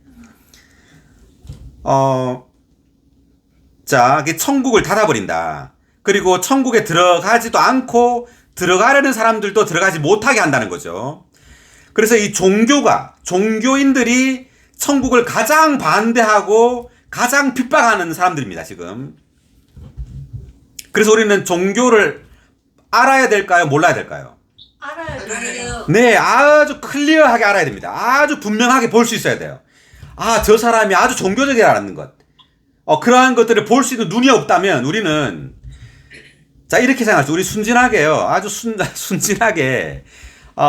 자, 천국을 닫아버린다. 그리고 천국에 들어가지도 않고 들어가려는 사람들도 들어가지 못하게 한다는 거죠. 그래서 이 종교인들이 천국을 가장 반대하고 가장 핍박하는 사람들입니다, 지금. 그래서 우리는 종교를 알아야 될까요? 몰라야 될까요? 알아야 돼요. 네, 아주 클리어하게 알아야 됩니다. 아주 분명하게 볼 수 있어야 돼요. 아, 저 사람이 아주 종교적이라는 것. 그러한 것들을 볼 수 있는 눈이 없다면 우리는, 자, 이렇게 생각하죠. 우리 순진하게요. 아주 순진하게,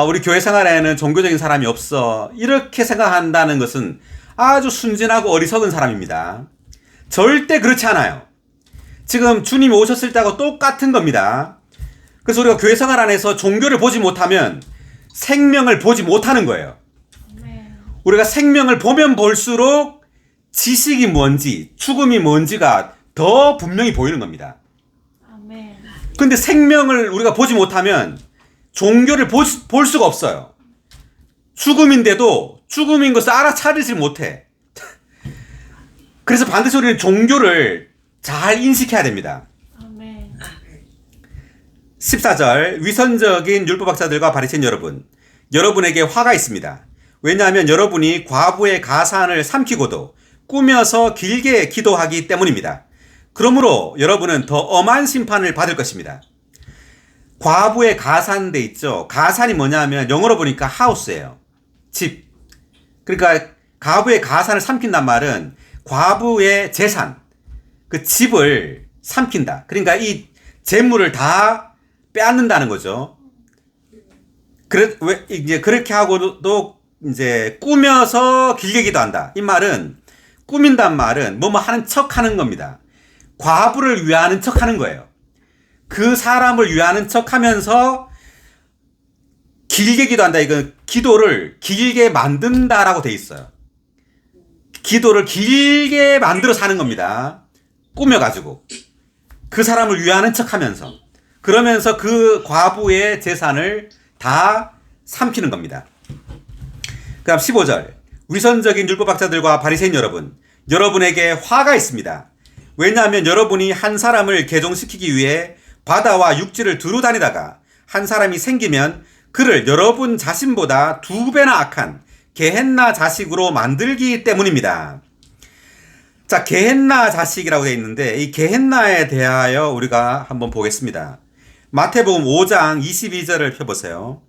우리 교회 생활에는 종교적인 사람이 없어. 이렇게 생각한다는 것은 아주 순진하고 어리석은 사람입니다. 절대 그렇지 않아요. 지금 주님이 오셨을 때하고 똑같은 겁니다. 그래서 우리가 교회 생활 안에서 종교를 보지 못하면 생명을 보지 못하는 거예요. 아멘. 우리가 생명을 보면 볼수록 지식이 뭔지, 죽음이 뭔지가 더 분명히 보이는 겁니다. 아멘. 근데 생명을 우리가 보지 못하면 종교를 볼 수가 없어요. 죽음인데도 죽음인 것을 알아차리지 못해. 그래서 반드시 우리는 종교를 잘 인식해야 됩니다. 아멘. 14절, 위선적인 율법학자들과 바리새인 여러분, 여러분에게 화가 있습니다. 왜냐하면 여러분이 과부의 가산을 삼키고도 꾸며서 길게 기도하기 때문입니다. 그러므로 여러분은 더 엄한 심판을 받을 것입니다. 과부의 가산돼 있죠. 가산이 뭐냐면 영어로 보니까 하우스예요. 집. 그러니까 과부의 가산을 삼킨단 말은 과부의 재산, 그 집을 삼킨다. 그러니까 이 재물을 다 빼앗는다는 거죠. 이제 그렇게 하고도 이제 꾸며서 길게 기도한다. 이 말은, 꾸민단 말은 뭐뭐 하는 척 하는 겁니다. 과부를 위하는 척 하는 거예요. 그 사람을 위하는 척 하면서 길게 기도한다. 이건 기도를 길게 만든다라고 돼 있어요. 기도를 길게 만들어 사는 겁니다. 꾸며가지고. 그 사람을 위하는 척 하면서. 그러면서 그 과부의 재산을 다 삼키는 겁니다. 그 다음 15절. 위선적인 율법학자들과 바리새인 여러분, 여러분에게 화가 있습니다. 왜냐하면 여러분이 한 사람을 개종시키기 위해 바다와 육지를 두루 다니다가 한 사람이 생기면 그를 여러분 자신보다 2배나 악한 게헨나 자식으로 만들기 때문입니다. 자, 게헨나 자식이라고 되어 있는데 이 게헨나에 대하여 우리가 한번 보겠습니다. 마태복음 5장 22절을 펴보세요.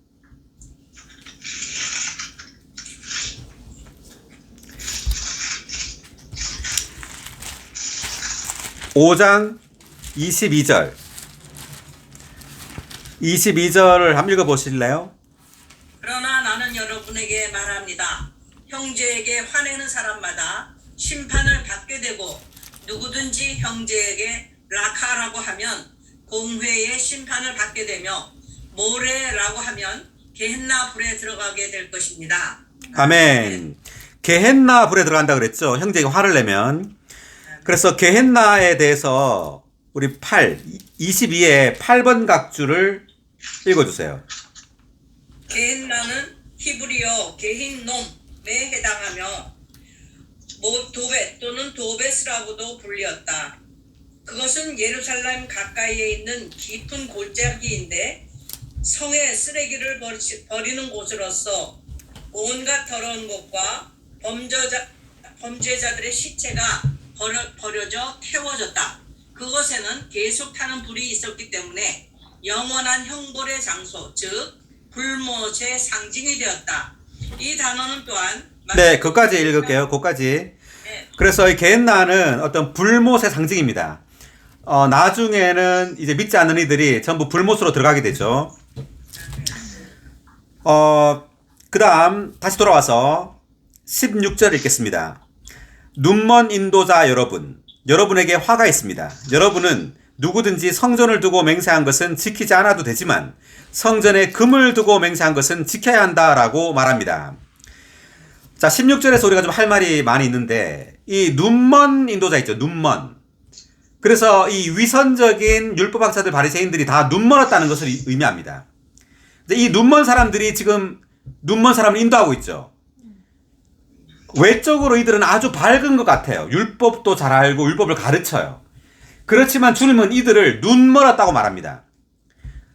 (5장 22절) 22절을 한번 읽어보실래요? 그러나 나는 여러분에게 말합니다. 형제에게 화내는 사람마다 심판을 받게 되고 누구든지 형제에게 라카라고 하면 공회의 심판을 받게 되며 모레라고 하면 게헨나 불에 들어가게 될 것입니다. 아멘. 게헨나 불에 들어간다 그랬죠. 형제에게 화를 내면. 그래서 게헨나에 대해서 우리 22의 8번 각주를 읽어주세요. 게헨나는 히브리어 게힌놈에 해당하며 도벳 또는 도베스라고도 불렸다. 그것은 예루살렘 가까이에 있는 깊은 골짜기인데 성에 쓰레기를 버리는 곳으로서 온갖 더러운 것과 범죄자들의 시체가 버려져 태워졌다. 그것에는 계속 타는 불이 있었기 때문에 영원한 형벌의 장소, 즉 불못의 상징이 되었다. 이 단어는 또한 네, 그것까지 읽을게요. 그것까지. 네. 그래서 이 게헨나는 어떤 불못의 상징입니다. 나중에는 이제 믿지 않는 이들이 전부 불못으로 들어가게 되죠. 그 다음 다시 돌아와서 16절 읽겠습니다. 눈먼 인도자 여러분, 여러분에게 화가 있습니다. 여러분은 누구든지 성전을 두고 맹세한 것은 지키지 않아도 되지만 성전에 금을 두고 맹세한 것은 지켜야 한다라고 말합니다. 자, 16절에서 우리가 좀 할 말이 많이 있는데 이 눈먼 인도자 있죠. 눈먼. 그래서 이 위선적인 율법학자들 바리새인들이 다 눈멀었다는 것을 의미합니다. 이 눈먼 사람들이 지금 눈먼 사람을 인도하고 있죠. 외적으로 이들은 아주 밝은 것 같아요. 율법도 잘 알고 율법을 가르쳐요. 그렇지만 주님은 이들을 눈멀었다고 말합니다.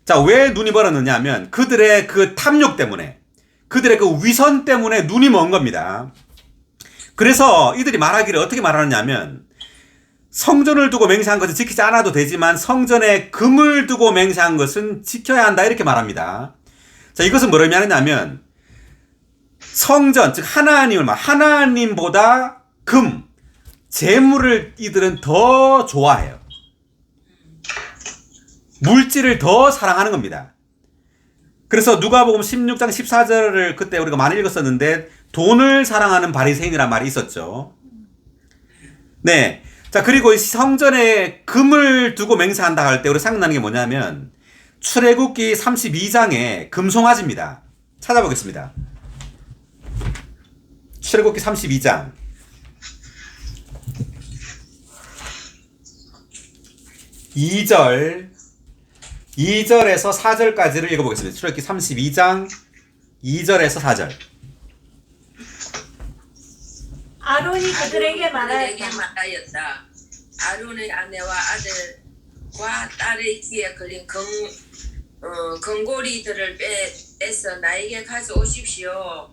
자, 왜 눈이 멀었느냐 하면 그들의 그 탐욕 때문에, 그들의 그 위선 때문에 눈이 먼 겁니다. 그래서 이들이 말하기를 어떻게 말하느냐 하면 성전을 두고 맹세한 것은 지키지 않아도 되지만 성전에 금을 두고 맹세한 것은 지켜야 한다 이렇게 말합니다. 자, 이것은 뭘 의미하느냐면 성전, 즉 하나님보다 금, 재물을 이들은 더 좋아해요. 물질을 더 사랑하는 겁니다. 그래서 누가복음 16장 14절을 그때 우리가 많이 읽었었는데 돈을 사랑하는 바리새인이란 말이 있었죠. 네. 자, 그리고 성전에 금을 두고 맹세한다 할 때 우리 생각나는 게 뭐냐면 출애굽기 32장의 금송아지입니다. 찾아보겠습니다. 출애굽기 32장 2절에서 4절까지를 읽어보겠습니다. 출애굽기 32장 2절에서 4절. 아론이 그들에게 말하였다. 아론의 아내와 아들과 딸의 귀에 걸린 금고리들을 빼서 나에게 가져오십시오.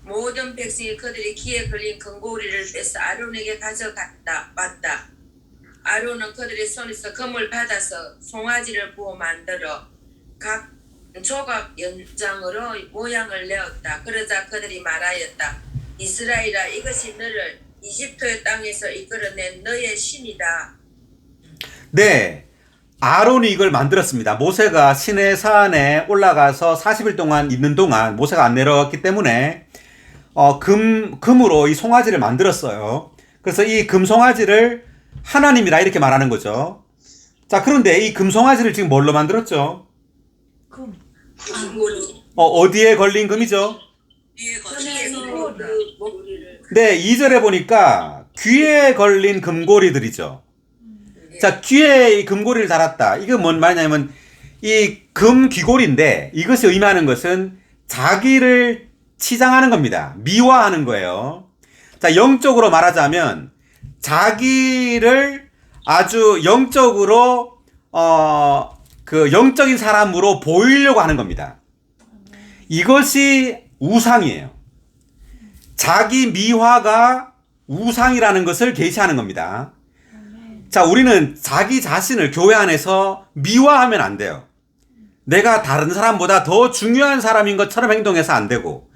모든 백성이 그들의 귀에 걸린 금고리를 빼서 아론에게 가져갔다. 아론은 그들의 손에서 금을 받아서 송아지를 부어 만들어 각 조각 연장으로 모양을 내었다. 그러자 그들이 말하였다. 이스라엘아, 이것이 너를 이집트의 땅에서 이끌어낸 너의 신이다. 네, 아론이 이걸 만들었습니다. 모세가 시내산에 올라가서 40일 동안 있는 동안 모세가 안 내려왔기 때문에 금으로 이 송아지를 만들었어요. 그래서 이 금송아지를 하나님이라 이렇게 말하는 거죠. 자, 그런데 이 금송아지를 지금 뭘로 만들었죠? 금. 어디에 걸린 금이죠? 뒤에 귀에 거기 걸린 금고리를. 네, 2절에 보니까 귀에 걸린 금고리들이죠. 자, 귀에 이 금고리를 달았다. 이게 뭔 말이냐면 이 금 귀고리인데 이것이 의미하는 것은 자기를 치장하는 겁니다. 미화하는 거예요. 자, 영적으로 말하자면 자기를 아주 영적으로 그 영적인 사람으로 보이려고 하는 겁니다. 이것이 우상이에요. 자기 미화가 우상이라는 것을 계시하는 겁니다. 자, 우리는 자기 자신을 교회 안에서 미화하면 안 돼요. 내가 다른 사람보다 더 중요한 사람인 것처럼 행동해서 안 되고,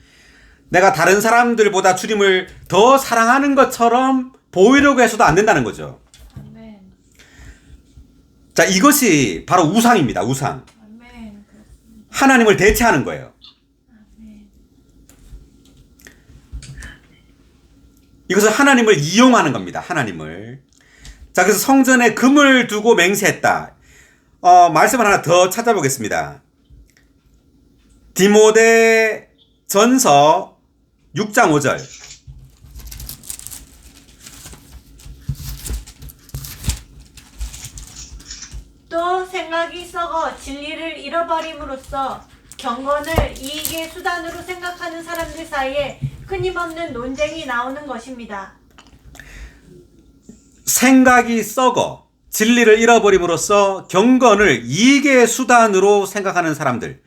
내가 다른 사람들보다 주님을 더 사랑하는 것처럼 보이려고 해서도 안 된다는 거죠. 아멘. 자, 이것이 바로 우상입니다. 우상. 아멘. 하나님을 대체하는 거예요. 이것은 하나님을 이용하는 겁니다. 하나님을. 자, 그래서 성전에 금을 두고 맹세했다. 말씀을 하나 더 찾아보겠습니다. 디모데 전서 6장 5절. 또 생각이 썩어 진리를 잃어버림으로써 경건을 이익의 수단으로 생각하는 사람들 사이에 끊임없는 논쟁이 나오는 것입니다. 생각이 썩어 진리를 잃어버림으로써 경건을 이익의 수단으로 생각하는 사람들.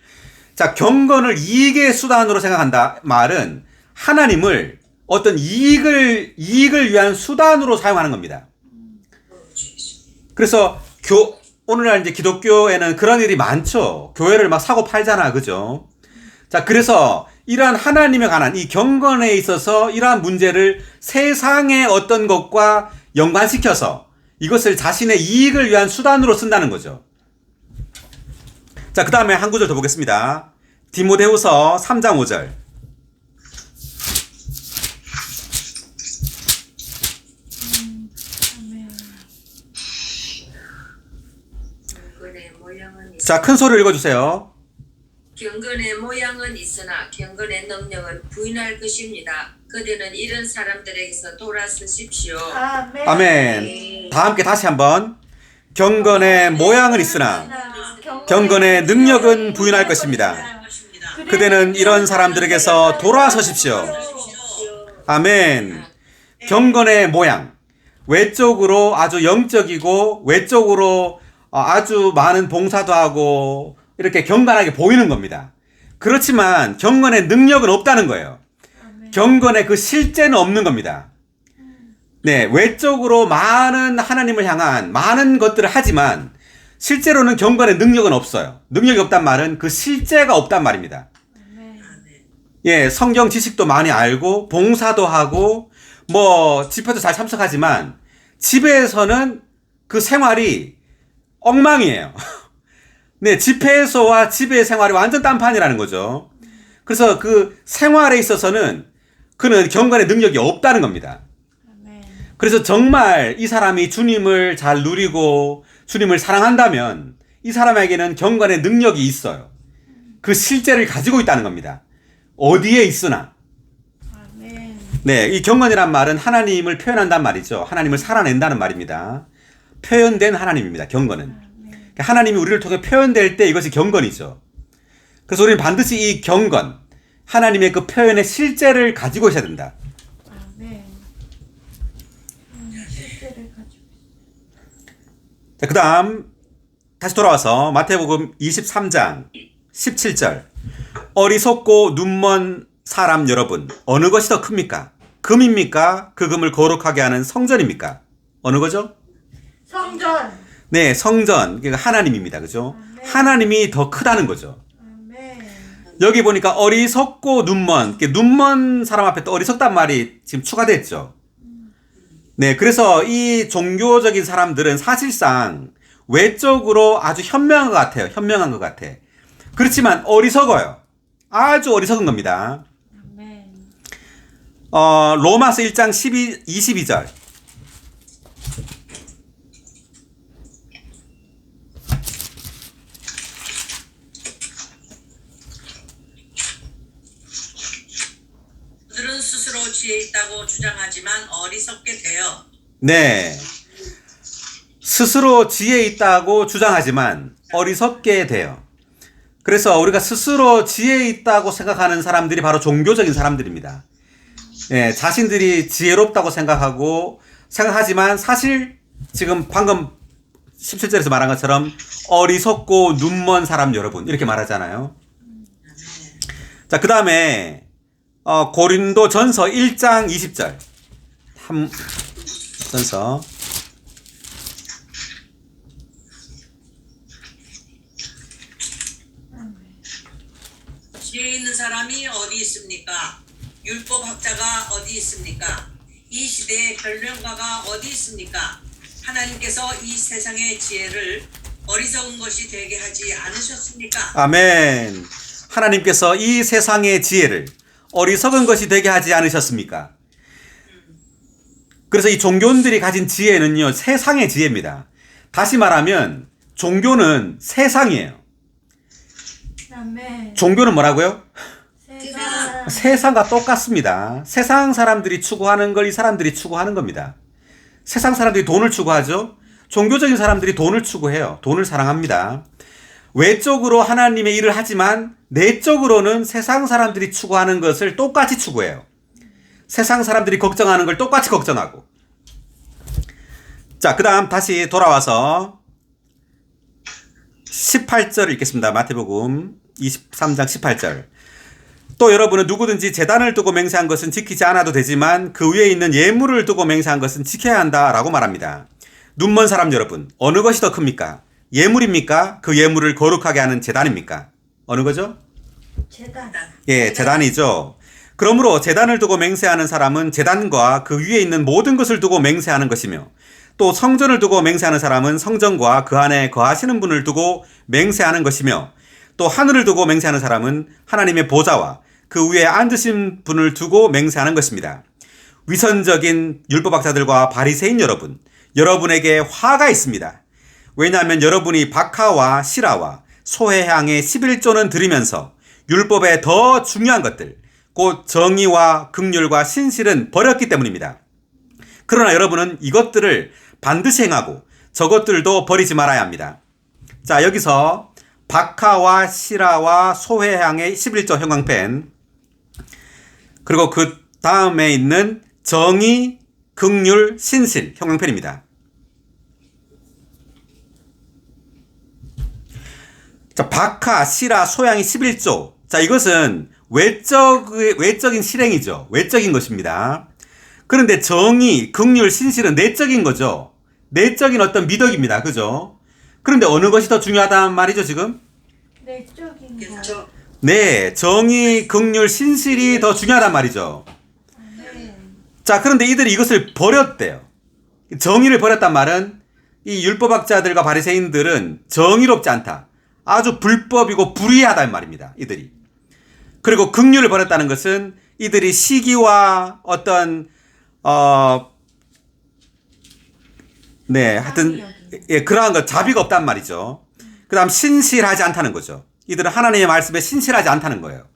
자, 경건을 이익의 수단으로 생각한다 말은 하나님을 어떤 이익을 위한 수단으로 사용하는 겁니다. 그래서 오늘날 이제 기독교에는 그런 일이 많죠. 교회를 막 사고 팔잖아. 그죠? 자, 그래서 이러한 하나님에 관한 이 경건에 있어서 이러한 문제를 세상의 어떤 것과 연관시켜서 이것을 자신의 이익을 위한 수단으로 쓴다는 거죠. 자, 그 다음에 한 구절 더 보겠습니다. 디모데후서 3장 5절. 경건의 모양은 자, 큰 소리로 읽어주세요. 경건의 모양은 있으나 경건의 능력은 부인할 것입니다. 그대는 이런 사람들에게서 돌아서십시오. 아멘. 아멘. 다 함께 다시 한번. 경건의 모양은 있으나 경건의 능력은 부인할 것입니다. 그대는 이런 사람들에게서 돌아서십시오. 아멘. 경건의 모양. 외적으로 아주 영적이고 외적으로 아주 많은 봉사도 하고 이렇게 경건하게 보이는 겁니다. 그렇지만 경건의 능력은 없다는 거예요. 경건의 그 실제는 없는 겁니다. 네, 외적으로 많은 하나님을 향한 많은 것들을 하지만 실제로는 경건의 능력은 없어요. 능력이 없단 말은 그 실제가 없단 말입니다. 예, 성경 지식도 많이 알고 봉사도 하고 뭐 집회도 잘 참석하지만 집에서는 그 생활이 엉망이에요. 네, 집회에서와 집의 생활이 완전 딴판이라는 거죠. 그래서 그 생활에 있어서는 그는 경건의 능력이 없다는 겁니다. 그래서 정말 이 사람이 주님을 잘 누리고 주님을 사랑한다면 이 사람에게는 경건의 능력이 있어요. 그 실제를 가지고 있다는 겁니다. 어디에 있으나. 네, 이 경건이란 말은 하나님을 표현한단 말이죠. 하나님을 살아낸다는 말입니다. 표현된 하나님입니다. 경건은. 하나님이 우리를 통해 표현될 때 이것이 경건이죠. 그래서 우리는 반드시 이 경건, 하나님의 그 표현의 실제를 가지고 있어야 된다. 자, 그 다음 다시 돌아와서 마태복음 23장 17절. 어리석고 눈먼 사람 여러분, 어느 것이 더 큽니까? 금입니까? 그 금을 거룩하게 하는 성전입니까? 어느 거죠? 성전. 네, 성전. 그러니까 하나님입니다. 그죠? 하나님이 더 크다는 거죠. 여기 보니까 어리석고 눈먼, 눈먼 사람 앞에 또 어리석단 말이 지금 추가됐죠. 네, 그래서 이 종교적인 사람들은 사실상 외적으로 아주 현명한 것 같아요. 현명한 것 같아. 그렇지만 어리석어요. 아주 어리석은 겁니다. 로마서 1장 22절. 그들은 스스로 지혜 있다고 주장하지만 어리석게 되어. 네. 스스로 지혜 있다고 주장하지만 어리석게 돼요. 그래서 우리가 스스로 지혜 있다고 생각하는 사람들이 바로 종교적인 사람들입니다. 예, 자신들이 지혜롭다고 생각하지만 사실 지금 방금 17절에서 말한 것처럼 어리석고 눈먼 사람 여러분 이렇게 말하잖아요. 자, 그 다음에 고린도 전서 1장 20절. 전서. 지혜 있는 사람이 어디 있습니까? 율법학자가 어디 있습니까? 이 시대의 변명가가 어디 있습니까? 하나님께서 이 세상의 지혜를 어리석은 것이 되게 하지 않으셨습니까? 아멘. 하나님께서 이 세상의 지혜를 어리석은 것이 되게 하지 않으셨습니까? 그래서 이 종교인들이 가진 지혜는요, 세상의 지혜입니다. 다시 말하면 종교는 세상이에요. 아멘. 종교는 뭐라고요? 세상. 세상과 똑같습니다. 세상 사람들이 추구하는 걸 이 사람들이 추구하는 겁니다. 세상 사람들이 돈을 추구하죠. 종교적인 사람들이 돈을 추구해요. 돈을 사랑합니다. 외적으로 하나님의 일을 하지만 내적으로는 세상 사람들이 추구하는 것을 똑같이 추구해요. 세상 사람들이 걱정하는 걸 똑같이 걱정하고. 자, 그 다음 다시 돌아와서 18절 읽겠습니다. 마태복음 23장 18절. 또 여러분은 누구든지 제단을 두고 맹세한 것은 지키지 않아도 되지만 그 위에 있는 예물을 두고 맹세한 것은 지켜야 한다라고 말합니다. 눈먼 사람 여러분, 어느 것이 더 큽니까? 예물입니까? 그 예물을 거룩하게 하는 제단입니까? 어느 거죠? 제단. 예, 제단이죠. 그러므로 제단을 두고 맹세하는 사람은 제단과 그 위에 있는 모든 것을 두고 맹세하는 것이며 또 성전을 두고 맹세하는 사람은 성전과 그 안에 거하시는 분을 두고 맹세하는 것이며 또 하늘을 두고 맹세하는 사람은 하나님의 보좌와 그 위에 앉으신 분을 두고 맹세하는 것입니다. 위선적인 율법학자들과 바리새인 여러분, 여러분에게 화가 있습니다. 왜냐하면 여러분이 박하와 시라와 소회향의 11조는 드리면서 율법의 더 중요한 것들, 곧 정의와 긍휼과 신실은 버렸기 때문입니다. 그러나 여러분은 이것들을 반드시 행하고 저것들도 버리지 말아야 합니다. 자, 여기서 박하와 시라와 소회향의 11조 형광펜, 그리고 그 다음에 있는 정의, 긍휼, 신실 형광펜입니다. 자, 박하, 시라, 소향이 11조. 자, 이것은 외적인 실행이죠. 외적인 것입니다. 그런데 정의, 긍휼, 신실은 내적인 거죠. 내적인 어떤 미덕입니다. 그죠? 그런데 어느 것이 더 중요하단 말이죠, 지금? 내적인 거. 그렇죠. 네, 정의, 긍휼, 신실이 더 중요하단 말이죠. 네. 자, 그런데 이들이 이것을 버렸대요. 정의를 버렸단 말은 이 율법학자들과 바리새인들은 정의롭지 않다. 아주 불법이고 불의하다는 말입니다. 이들이. 그리고 긍휼을 버렸다는 것은 이들이 시기와 어떤 하여튼 그러한 것 자비가 없단 말이죠. 그다음 신실하지 않다는 거죠. 이들은 하나님의 말씀에 신실하지 않다는 거예요.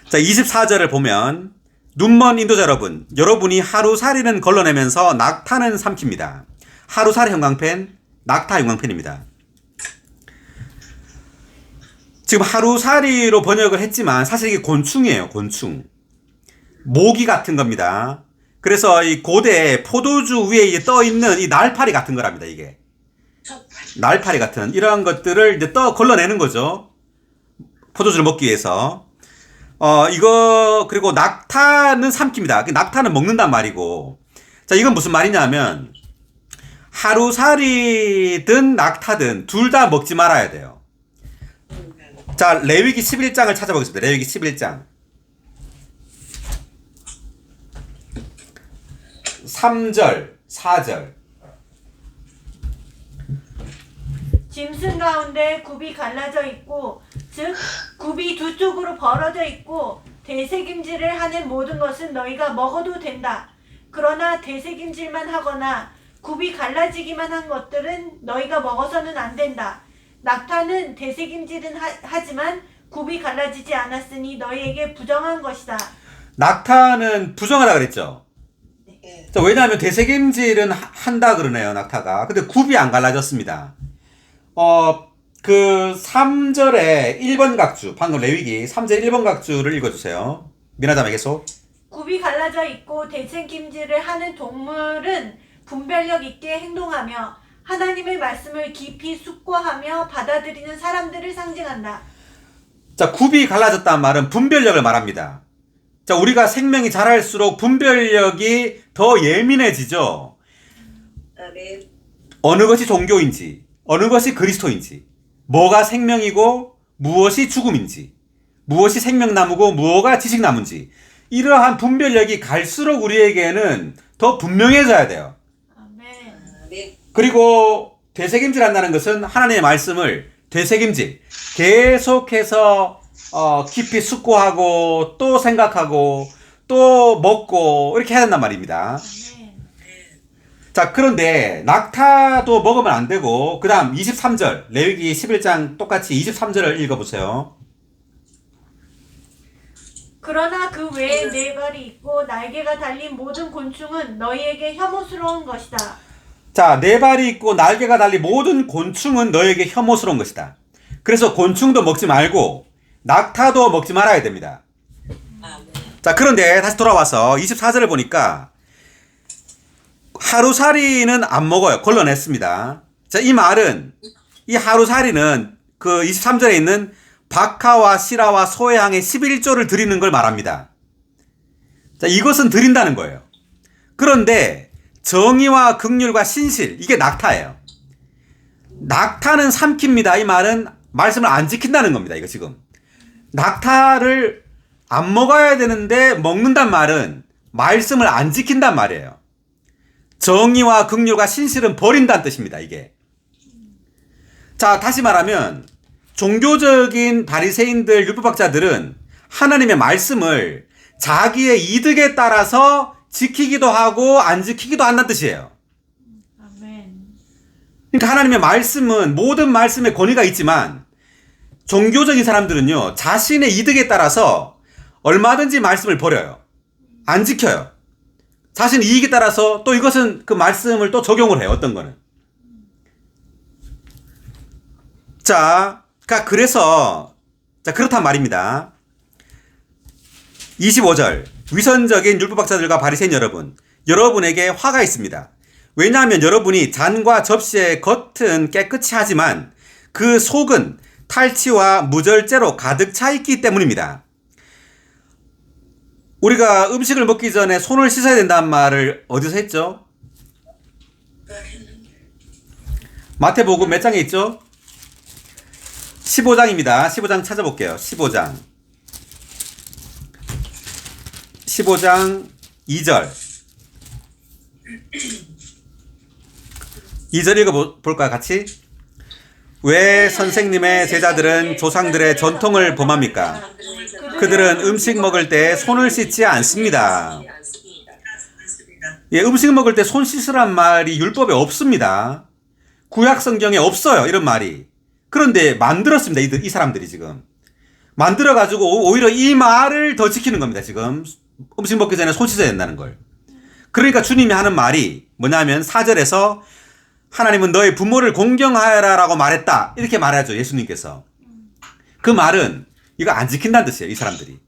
자, 24절을 보면 눈먼 인도자 여러분, 여러분이 하루살이는 걸러내면서 낙타는 삼킵니다. 하루살이 형광펜, 낙타 형광펜입니다. 지금 하루살이로 번역을 했지만 사실 이게 곤충이에요. 곤충. 모기 같은 겁니다. 그래서 이 고대 포도주 위에 떠 있는 이 날파리 같은 거랍니다. 이게 날파리 같은 이러한 것들을 이제 걸러내는 거죠. 포도주를 먹기 위해서. 이거 그리고 낙타는 삼킵니다. 낙타는 먹는단 말이고. 자, 이건 무슨 말이냐면 하루살이든 낙타든 둘 다 먹지 말아야 돼요. 자, 레위기 11장을 찾아보겠습니다. 레위기 11장 3절 4절. 짐승 가운데 굽이 갈라져 있고 즉 굽이 두 쪽으로 벌어져 있고 되새김질을 하는 모든 것은 너희가 먹어도 된다. 그러나 되새김질만 하거나 굽이 갈라지기만 한 것들은 너희가 먹어서는 안 된다. 낙타는 되새김질은 하지만 굽이 갈라지지 않았으니 너희에게 부정한 것이다. 낙타는 부정하다 그랬죠. 네. 자, 왜냐하면 되새김질은 한다 그러네요. 낙타가. 근데 굽이 안 갈라졌습니다. 그 3절에 1번 각주, 방금 레위기 3절 1번 각주를 읽어주세요. 미나자매 계속. 굽이 갈라져 있고 되새김질을 하는 동물은 분별력 있게 행동하며 하나님의 말씀을 깊이 숙고하며 받아들이는 사람들을 상징한다. 자, 굽이 갈라졌다는 말은 분별력을 말합니다. 자, 우리가 생명이 자랄수록 분별력이 더 예민해지죠. 네. 어느 것이 종교인지, 어느 것이 그리스도인지, 뭐가 생명이고 무엇이 죽음인지, 무엇이 생명나무고 무엇가 지식나무인지, 이러한 분별력이 갈수록 우리에게는 더 분명해져야 돼요. 아멘. 네. 그리고 되새김질 한다는 것은 하나님의 말씀을 되새김질, 계속해서 깊이 숙고하고 또 생각하고 또 먹고 이렇게 해야 된단 말입니다. 아멘. 자, 그런데 낙타도 먹으면 안 되고, 그 다음 23절, 레위기 11장 똑같이 23절을 읽어보세요. 그러나 그 외에 네 발이 있고 날개가 달린 모든 곤충은 너희에게 혐오스러운 것이다. 자, 네 발이 있고 날개가 달린 모든 곤충은 너에게 혐오스러운 것이다. 그래서 곤충도 먹지 말고 낙타도 먹지 말아야 됩니다. 자, 그런데 다시 돌아와서 24절을 보니까 하루살이는 안 먹어요. 걸러냈습니다. 자, 이 말은 이 하루살이는 그 23절에 있는 박하와 시라와 소회향의 11조를 드리는 걸 말합니다. 자, 이것은 드린다는 거예요. 그런데 정의와 긍휼과 신실, 이게 낙타예요. 낙타는 삼킵니다. 이 말은 말씀을 안 지킨다는 겁니다. 이거 지금 낙타를 안 먹어야 되는데 먹는단 말은 말씀을 안 지킨단 말이에요. 정의와 긍휼과 신실은 버린다는 뜻입니다, 이게. 자, 다시 말하면 종교적인 바리새인들, 율법학자들은 하나님의 말씀을 자기의 이득에 따라서 지키기도 하고 안 지키기도 한다는 뜻이에요. 아멘. 그러니까 하나님의 말씀은 모든 말씀에 권위가 있지만 종교적인 사람들은요, 자신의 이득에 따라서 얼마든지 말씀을 버려요. 안 지켜요. 자신 이익에 따라서 또 이것은 그 말씀을 또 적용을 해요. 어떤 거는. 자, 그래서 그렇단 말입니다. 25절. 위선적인 율법학자들과 바리새인 여러분, 여러분에게 화가 있습니다. 왜냐하면 여러분이 잔과 접시의 겉은 깨끗이 하지만 그 속은 탈취와 무절제로 가득 차 있기 때문입니다. 우리가 음식을 먹기 전에 손을 씻어야 된다는 말을 어디서 했죠? 마태복음 몇 장에 있죠? 15장입니다. 15장 찾아볼게요. 15장 2절 2절 읽어볼까요? 같이? 왜 선생님의 제자들은 조상들의 전통을 범합니까? 그들은 음식 먹을 때 손을 씻지 않습니다. 예, 음식 먹을 때 손 씻으란 말이 율법에 없습니다. 구약 성경에 없어요, 이런 말이. 그런데 만들었습니다, 이 사람들이 지금. 만들어가지고 오히려 이 말을 더 지키는 겁니다, 지금. 음식 먹기 전에 손 씻어야 된다는 걸. 그러니까 주님이 하는 말이 뭐냐면 4절에서 하나님은 너의 부모를 공경하여라 라고 말했다. 이렇게 말하죠, 예수님께서. 그 말은 이거 안 지킨다는 뜻이에요, 이 사람들이.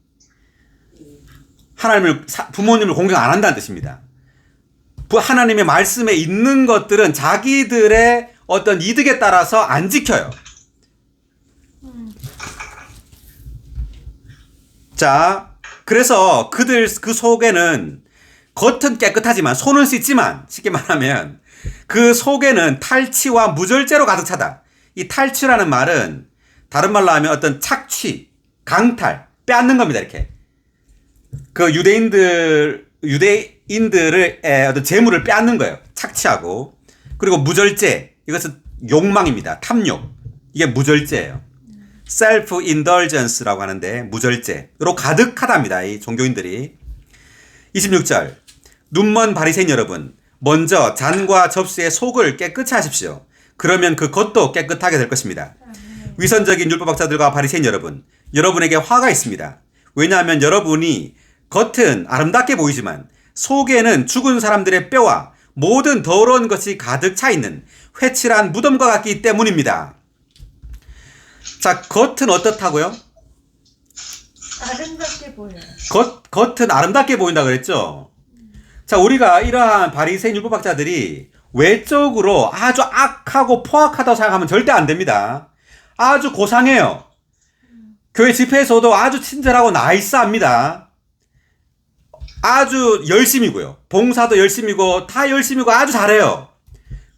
부모님을 공경 안 한다는 뜻입니다. 하나님의 말씀에 있는 것들은 자기들의 어떤 이득에 따라서 안 지켜요. 자, 그래서 그 속에는 겉은 깨끗하지만 손은 씻지만 쉽게 말하면 그 속에는 탈취와 무절제로 가득 차다. 이 탈취라는 말은 다른 말로 하면 어떤 착취, 강탈, 빼앗는 겁니다. 이렇게 그 유대인들의 어떤 재물을 빼앗는 거예요. 착취하고. 그리고 무절제, 이것은 욕망입니다. 탐욕. 이게 무절제예요. self-indulgence라고 하는데 무절제로 가득하답니다. 이 종교인들이. 26절. 눈먼 바리새인 여러분, 먼저 잔과 접시의 속을 깨끗이 하십시오. 그러면 그 겉도 깨끗하게 될 것입니다. 위선적인 율법학자들과 바리새인 여러분, 여러분에게 화가 있습니다. 왜냐하면 여러분이 겉은 아름답게 보이지만 속에는 죽은 사람들의 뼈와 모든 더러운 것이 가득 차 있는 회칠한 무덤과 같기 때문입니다. 자, 겉은 어떻다고요? 아름답게 보여요. 겉은 아름답게 보인다 그랬죠? 자, 우리가 이러한 바리새인 율법학자들이 외적으로 아주 악하고 포악하다고 생각하면 절대 안 됩니다. 아주 고상해요. 교회 집회에서도 아주 친절하고 나이스합니다. 아주 열심이고요. 봉사도 열심이고 다 열심이고 아주 잘해요.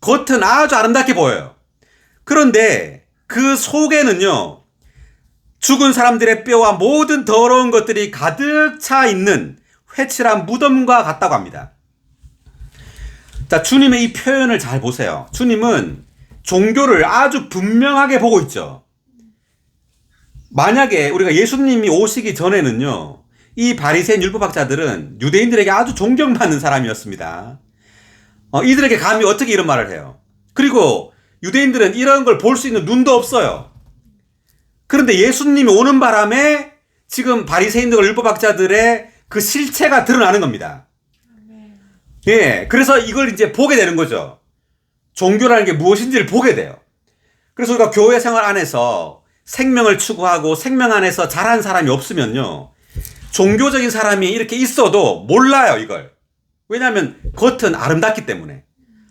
겉은 아주 아름답게 보여요. 그런데 그 속에는요, 죽은 사람들의 뼈와 모든 더러운 것들이 가득 차 있는 회칠한 무덤과 같다고 합니다. 자, 주님의 이 표현을 잘 보세요. 주님은 종교를 아주 분명하게 보고 있죠. 만약에 우리가 예수님이 오시기 전에는요, 이 바리새인 율법학자들은 유대인들에게 아주 존경받는 사람이었습니다. 이들에게 감히 어떻게 이런 말을 해요? 그리고 유대인들은 이런 걸 볼 수 있는 눈도 없어요. 그런데 예수님이 오는 바람에 지금 바리새인들 율법학자들의 그 실체가 드러나는 겁니다. 예, 그래서 이걸 이제 보게 되는 거죠. 종교라는 게 무엇인지를 보게 돼요. 그래서 우리가 교회 생활 안에서 생명을 추구하고 생명 안에서 자란 사람이 없으면요, 종교적인 사람이 이렇게 있어도 몰라요, 이걸. 왜냐하면 겉은 아름답기 때문에.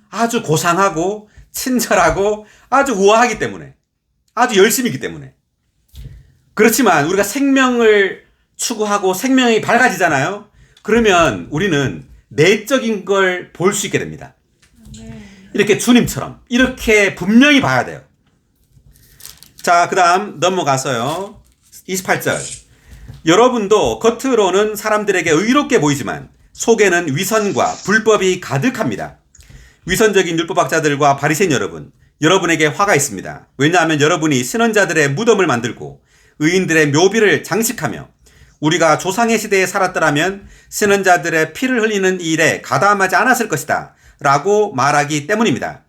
아주 고상하고 친절하고 아주 우아하기 때문에. 아주 열심이기 때문에. 그렇지만 우리가 생명을 추구하고 생명이 밝아지잖아요. 그러면 우리는 내적인 걸 볼 수 있게 됩니다. 이렇게 주님처럼 이렇게 분명히 봐야 돼요. 자, 그 다음 넘어가서요. 28절. 여러분도 겉으로는 사람들에게 의롭게 보이지만 속에는 위선과 불법이 가득합니다. 위선적인 율법학자들과 바리새인 여러분, 여러분에게 화가 있습니다. 왜냐하면 여러분이 신원자들의 무덤을 만들고 의인들의 묘비를 장식하며 우리가 조상의 시대에 살았더라면 신원자들의 피를 흘리는 일에 가담하지 않았을 것이다 라고 말하기 때문입니다.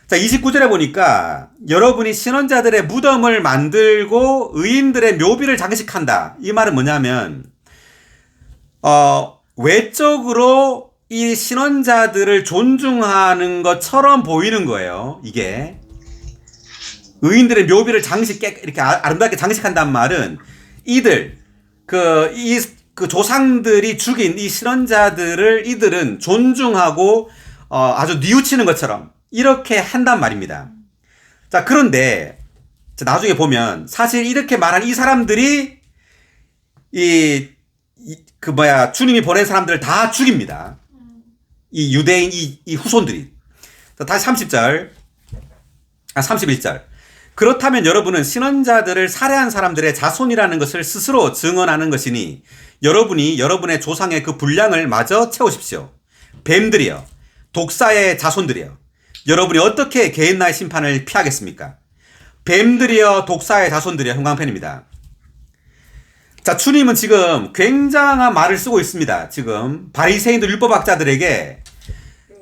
자, 29절에 보니까 여러분이 신원자들의 무덤을 만들고 의인들의 묘비를 장식한다. 이 말은 뭐냐면 외적으로 이 신원자들을 존중하는 것처럼 보이는 거예요. 이게 의인들의 묘비를 이렇게 아름답게 장식한다는 말은 이들 그 조상들이 죽인 이 신원자들을 이들은 존중하고 아주 뉘우치는 것처럼 이렇게 한단 말입니다. 자, 그런데 나중에 보면 사실 이렇게 말한 이 사람들이 주님이 보낸 사람들을 다 죽입니다. 이 유대인 이 후손들이. 자, 다시 31절. 그렇다면 여러분은 신원자들을 살해한 사람들의 자손이라는 것을 스스로 증언하는 것이니 여러분이 여러분의 조상의 그 분량을 마저 채우십시오. 뱀들이여, 독사의 자손들이여, 여러분이 어떻게 개인나의 심판을 피하겠습니까? 뱀들이여, 독사의 자손들이여. 형광펜입니다. 자, 주님은 지금 굉장한 말을 쓰고 있습니다. 지금 바리새인들 율법학자들에게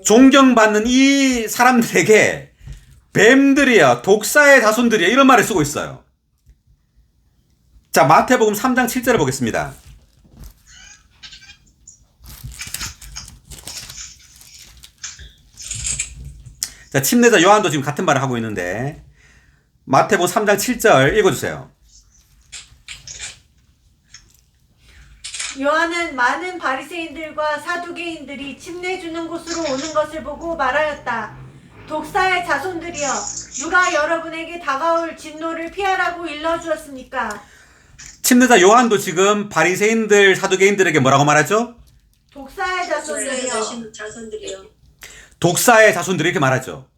존경받는 이 사람들에게 뱀들이여, 독사의 자손들이여 이런 말을 쓰고 있어요. 자, 마태복음 3장 7절을 보겠습니다. 자, 침례자 요한도 지금 같은 말을 하고 있는데 마태복음 3장 7절 읽어주세요. 요한은 많은 바리새인들과 사두개인들이 침례 주는 곳으로 오는 것을 보고 말하였다. 독사의 자손들이여, 누가 여러분에게 다가올 진노를 피하라고 일러주었습니까? 침례자 요한도 지금 바리새인들 사두개인들에게 뭐라고 말하죠? 독사의 자손들이여. 자손들이요. 독사의 자손들이 이렇게 말하죠.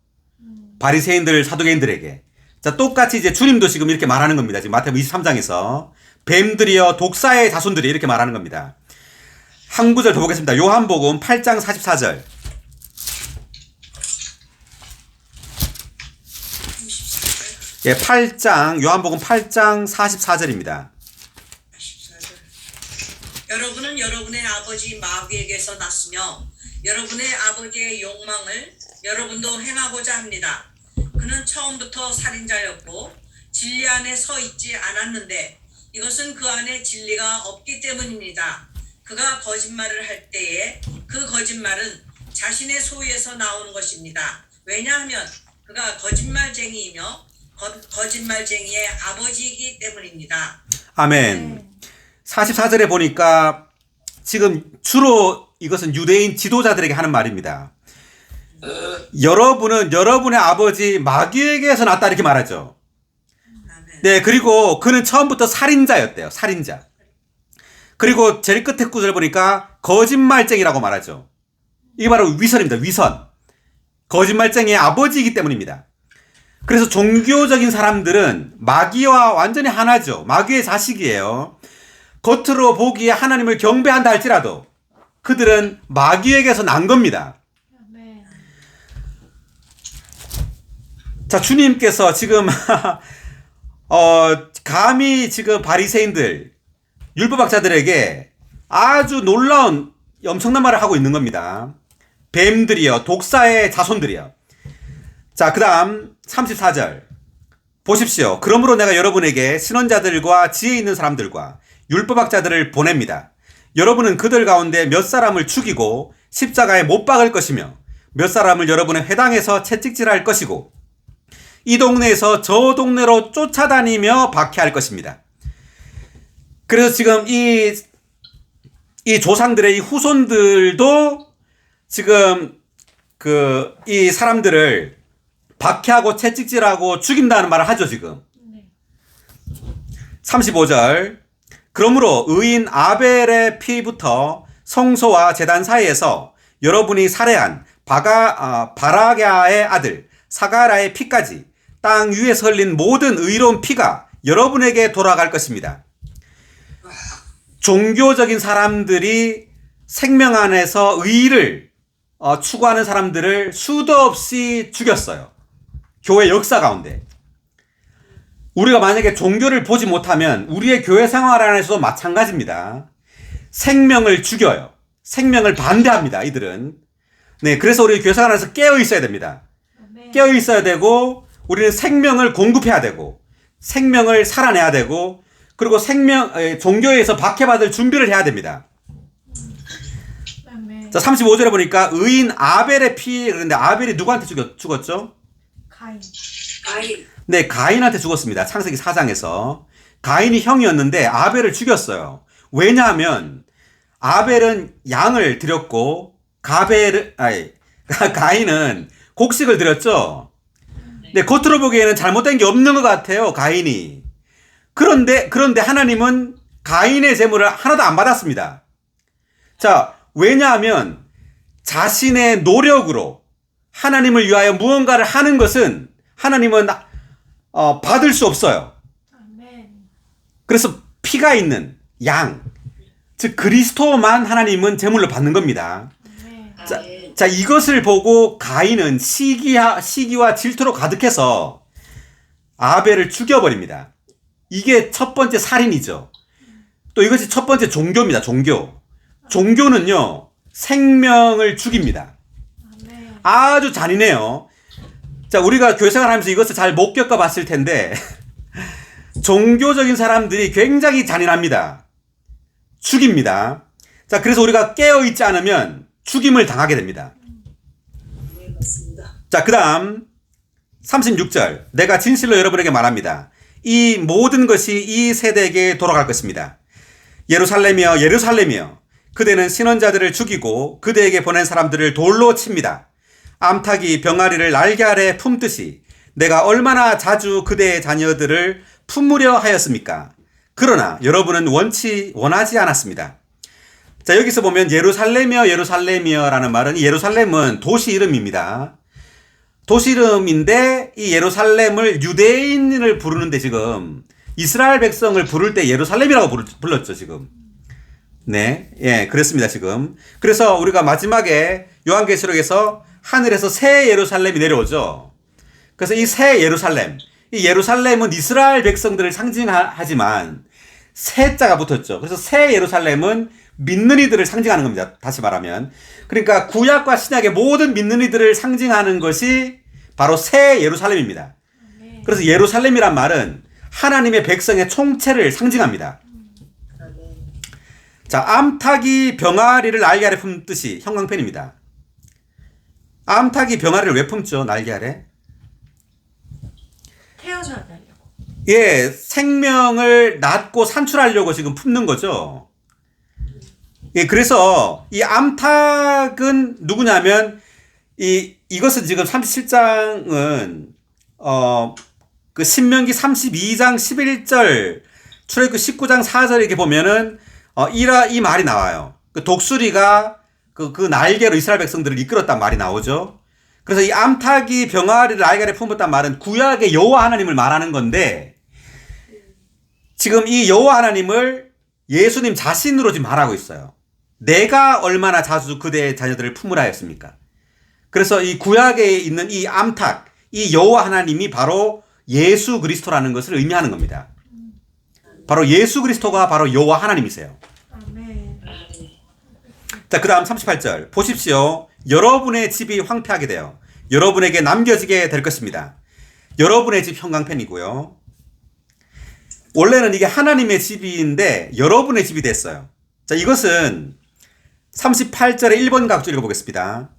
바리새인들 사두개인들에게. 자, 똑같이 이제 주님도 지금 이렇게 말하는 겁니다. 지금 마태복음 23장에서 뱀들이여, 독사의 자손들이 이렇게 말하는 겁니다. 한 구절 더 보겠습니다. 요한복음 8장 44절. 예, 요한복음 8장 44절입니다. 여러분은 여러분의 아버지 마귀에게서 났으며 여러분의 아버지의 욕망을 여러분도 행하고자 합니다. 그는 처음부터 살인자였고 진리 안에 서 있지 않았는데 이것은 그 안에 진리가 없기 때문입니다. 그가 거짓말을 할 때에 그 거짓말은 자신의 소유에서 나오는 것입니다. 왜냐하면 그가 거짓말쟁이이며 거짓말쟁이의 아버지이기 때문입니다. 아멘. 44절에 보니까 지금 주로 이것은 유대인 지도자들에게 하는 말입니다. 여러분은 여러분의 아버지 마귀에게서 났다 이렇게 말하죠. 네, 그리고 그는 처음부터 살인자였대요. 살인자. 그리고 제일 끝에 구절 보니까 거짓말쟁이라고 말하죠. 이게 바로 위선입니다. 위선. 거짓말쟁이의 아버지이기 때문입니다. 그래서 종교적인 사람들은 마귀와 완전히 하나죠. 마귀의 자식이에요. 겉으로 보기에 하나님을 경배한다 할지라도 그들은 마귀에게서 난 겁니다. 자, 주님께서 지금 감히 지금 바리새인들 율법학자들에게 아주 놀라운 엄청난 말을 하고 있는 겁니다. 뱀들이여, 독사의 자손들이여. 자, 그 다음 34절 보십시오. 그러므로 내가 여러분에게 신원자들과 지혜 있는 사람들과 율법학자들을 보냅니다. 여러분은 그들 가운데 몇 사람을 죽이고 십자가에 못 박을 것이며 몇 사람을 여러분의 회당에서 채찍질할 것이고 이 동네에서 저 동네로 쫓아다니며 박해할 것입니다. 그래서 지금 이 조상들의 이 후손들도 지금 이 사람들을 박해하고 채찍질하고 죽인다는 말을 하죠, 지금. 35절. 그러므로 의인 아벨의 피부터 성소와 제단 사이에서 여러분이 살해한 바라갸의 아들 사가라의 피까지 땅 위에서 흘린 모든 의로운 피가 여러분에게 돌아갈 것입니다. 종교적인 사람들이 생명 안에서 의를 추구하는 사람들을 수도 없이 죽였어요. 교회 역사 가운데. 우리가 만약에 종교를 보지 못하면 우리의 교회 생활 안에서도 마찬가지입니다. 생명을 죽여요. 생명을 반대합니다. 이들은. 네, 그래서 우리 교회 생활 안에서 깨어 있어야 됩니다. 깨어 있어야 되고 우리는 생명을 공급해야 되고 생명을 살아내야 되고 그리고 종교에서 박해받을 준비를 해야 됩니다. 자, 35절에 보니까 의인 아벨의 피, 그런데 아벨이 누구한테 죽었죠? 가인. 네, 가인한테 죽었습니다. 창세기 4장에서. 가인이 형이었는데 아벨을 죽였어요. 왜냐하면 아벨은 양을 드렸고 가인은 곡식을 드렸죠. 네, 겉으로 보기에는 잘못된 게 없는 것 같아요, 가인이. 그런데 하나님은 가인의 제물을 하나도 안 받았습니다. 자, 왜냐하면 자신의 노력으로 하나님을 위하여 무언가를 하는 것은 하나님은 받을 수 없어요. 그래서 피가 있는 양, 즉 그리스도만 하나님은 제물로 받는 겁니다. 자, 이것을 보고 가인은 시기와 질투로 가득해서 아벨을 죽여버립니다. 이게 첫 번째 살인이죠. 또 이것이 첫 번째 종교입니다. 종교는요, 생명을 죽입니다. 아주 잔인해요. 자, 우리가 교회 생활하면서 이것을 잘 못 겪어봤을 텐데 종교적인 사람들이 굉장히 잔인합니다. 죽입니다. 자, 그래서 우리가 깨어있지 않으면 죽임을 당하게 됩니다. 자, 그 다음 36절. 내가 진실로 여러분에게 말합니다. 이 모든 것이 이 세대에게 돌아갈 것입니다. 예루살렘이여 예루살렘이여 그대는 신원자들을 죽이고 그대에게 보낸 사람들을 돌로 칩니다. 암탉이 병아리를 날개 아래 품듯이 내가 얼마나 자주 그대의 자녀들을 품으려 하였습니까? 그러나 여러분은 원하지 않았습니다. 자, 여기서 보면 예루살렘이여 예루살렘이여 라는 말은 이 예루살렘은 도시 이름입니다. 도시 이름인데 이 예루살렘을 유대인을 부르는데 지금 이스라엘 백성을 부를 때 예루살렘이라고 불렀죠, 지금. 네, 예, 그렇습니다, 지금. 그래서 우리가 마지막에 요한계시록에서 하늘에서 새 예루살렘이 내려오죠. 그래서 이 새 예루살렘, 이 예루살렘은 이스라엘 백성들을 상징하지만 새 자가 붙었죠. 그래서 새 예루살렘은 믿는 이들을 상징하는 겁니다. 다시 말하면. 그러니까 구약과 신약의 모든 믿는 이들을 상징하는 것이 바로 새 예루살렘입니다. 그래서 예루살렘이란 말은 하나님의 백성의 총체를 상징합니다. 자, 암탉이 병아리를 날개 아래 품듯이 형광펜입니다. 암탉이 병아리를 왜 품죠? 날개 아래? 태어나려고. 예, 생명을 낳고 산출하려고 지금 품는 거죠. 예, 그래서 이 암탉은 누구냐면 이것은 지금 37장은 그 신명기 32장 11절 출애굽기 19장 4절 이렇게 보면은 이 말이 나와요. 그 독수리가 그 날개로 이스라엘 백성들을 이끌었단 말이 나오죠. 그래서 이 암탉이 병아리를 날개에 품었단 말은 구약의 여호와 하나님을 말하는 건데 지금 이 여호와 하나님을 예수님 자신으로 지금 말하고 있어요. 내가 얼마나 자주 그대의 자녀들을 품으라 했습니까? 그래서 이 구약에 있는 이 암탉, 이 여호와 하나님이 바로 예수 그리스도라는 것을 의미하는 겁니다. 바로 예수 그리스도가 바로 여호와 하나님이세요. 자, 그 다음 38절. 보십시오. 여러분의 집이 황폐하게 되어 여러분에게 남겨지게 될 것입니다. 여러분의 집 형광펜이고요. 원래는 이게 하나님의 집인데 여러분의 집이 됐어요. 자, 이것은 38절의 1번 각주 읽어보겠습니다.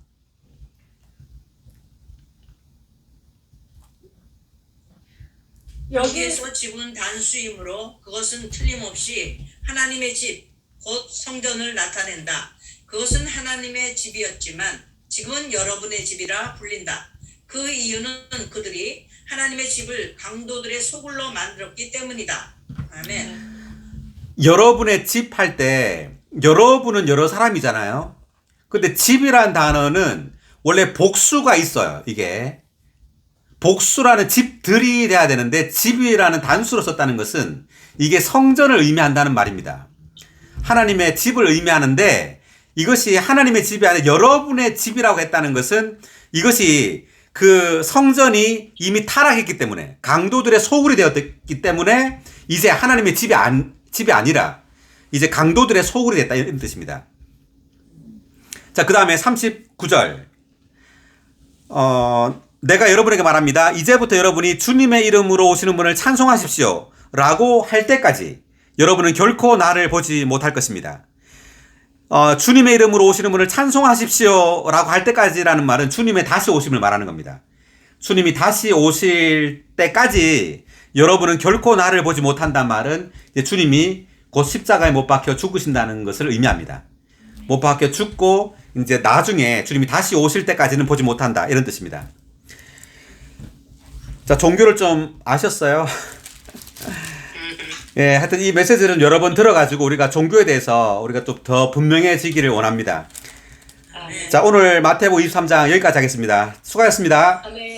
여기에서 집은 단수이므로 그것은 틀림없이 하나님의 집, 곧 성전을 나타낸다. 그것은 하나님의 집이었지만 지금은 여러분의 집이라 불린다. 그 이유는 그들이 하나님의 집을 강도들의 소굴로 만들었기 때문이다. 아멘. 여러분의 집 할 때 여러분은 여러 사람이잖아요. 근데 집이란 단어는 원래 복수가 있어요. 이게 복수라는 집들이 돼야 되는데 집이라는 단수로 썼다는 것은 이게 성전을 의미한다는 말입니다. 하나님의 집을 의미하는데 이것이 하나님의 집이 아니라 여러분의 집이라고 했다는 것은 이것이 그 성전이 이미 타락했기 때문에 강도들의 소굴이 되었기 때문에 이제 하나님의 집이 아니라 이제 강도들의 소굴이 됐다 이런 뜻입니다. 자, 그 다음에 39절. 내가 여러분에게 말합니다. 이제부터 여러분이 주님의 이름으로 오시는 분을 찬송하십시오. 라고 할 때까지 여러분은 결코 나를 보지 못할 것입니다. 주님의 이름으로 오시는 분을 찬송하십시오. 라고 할 때까지라는 말은 주님의 다시 오심을 말하는 겁니다. 주님이 다시 오실 때까지 여러분은 결코 나를 보지 못한다는 말은 이제 주님이 곧 십자가에 못 박혀 죽으신다는 것을 의미합니다. 못 박혀 죽고 이제 나중에 주님이 다시 오실 때까지는 보지 못한다 이런 뜻입니다. 자, 종교를 좀 아셨어요? 예, 하여튼 이 메시지는 여러 번 들어가지고 우리가 종교에 대해서 우리가 좀 더 분명해지기를 원합니다. 자, 오늘 마태복음 23장 여기까지 하겠습니다. 수고하셨습니다. 아멘.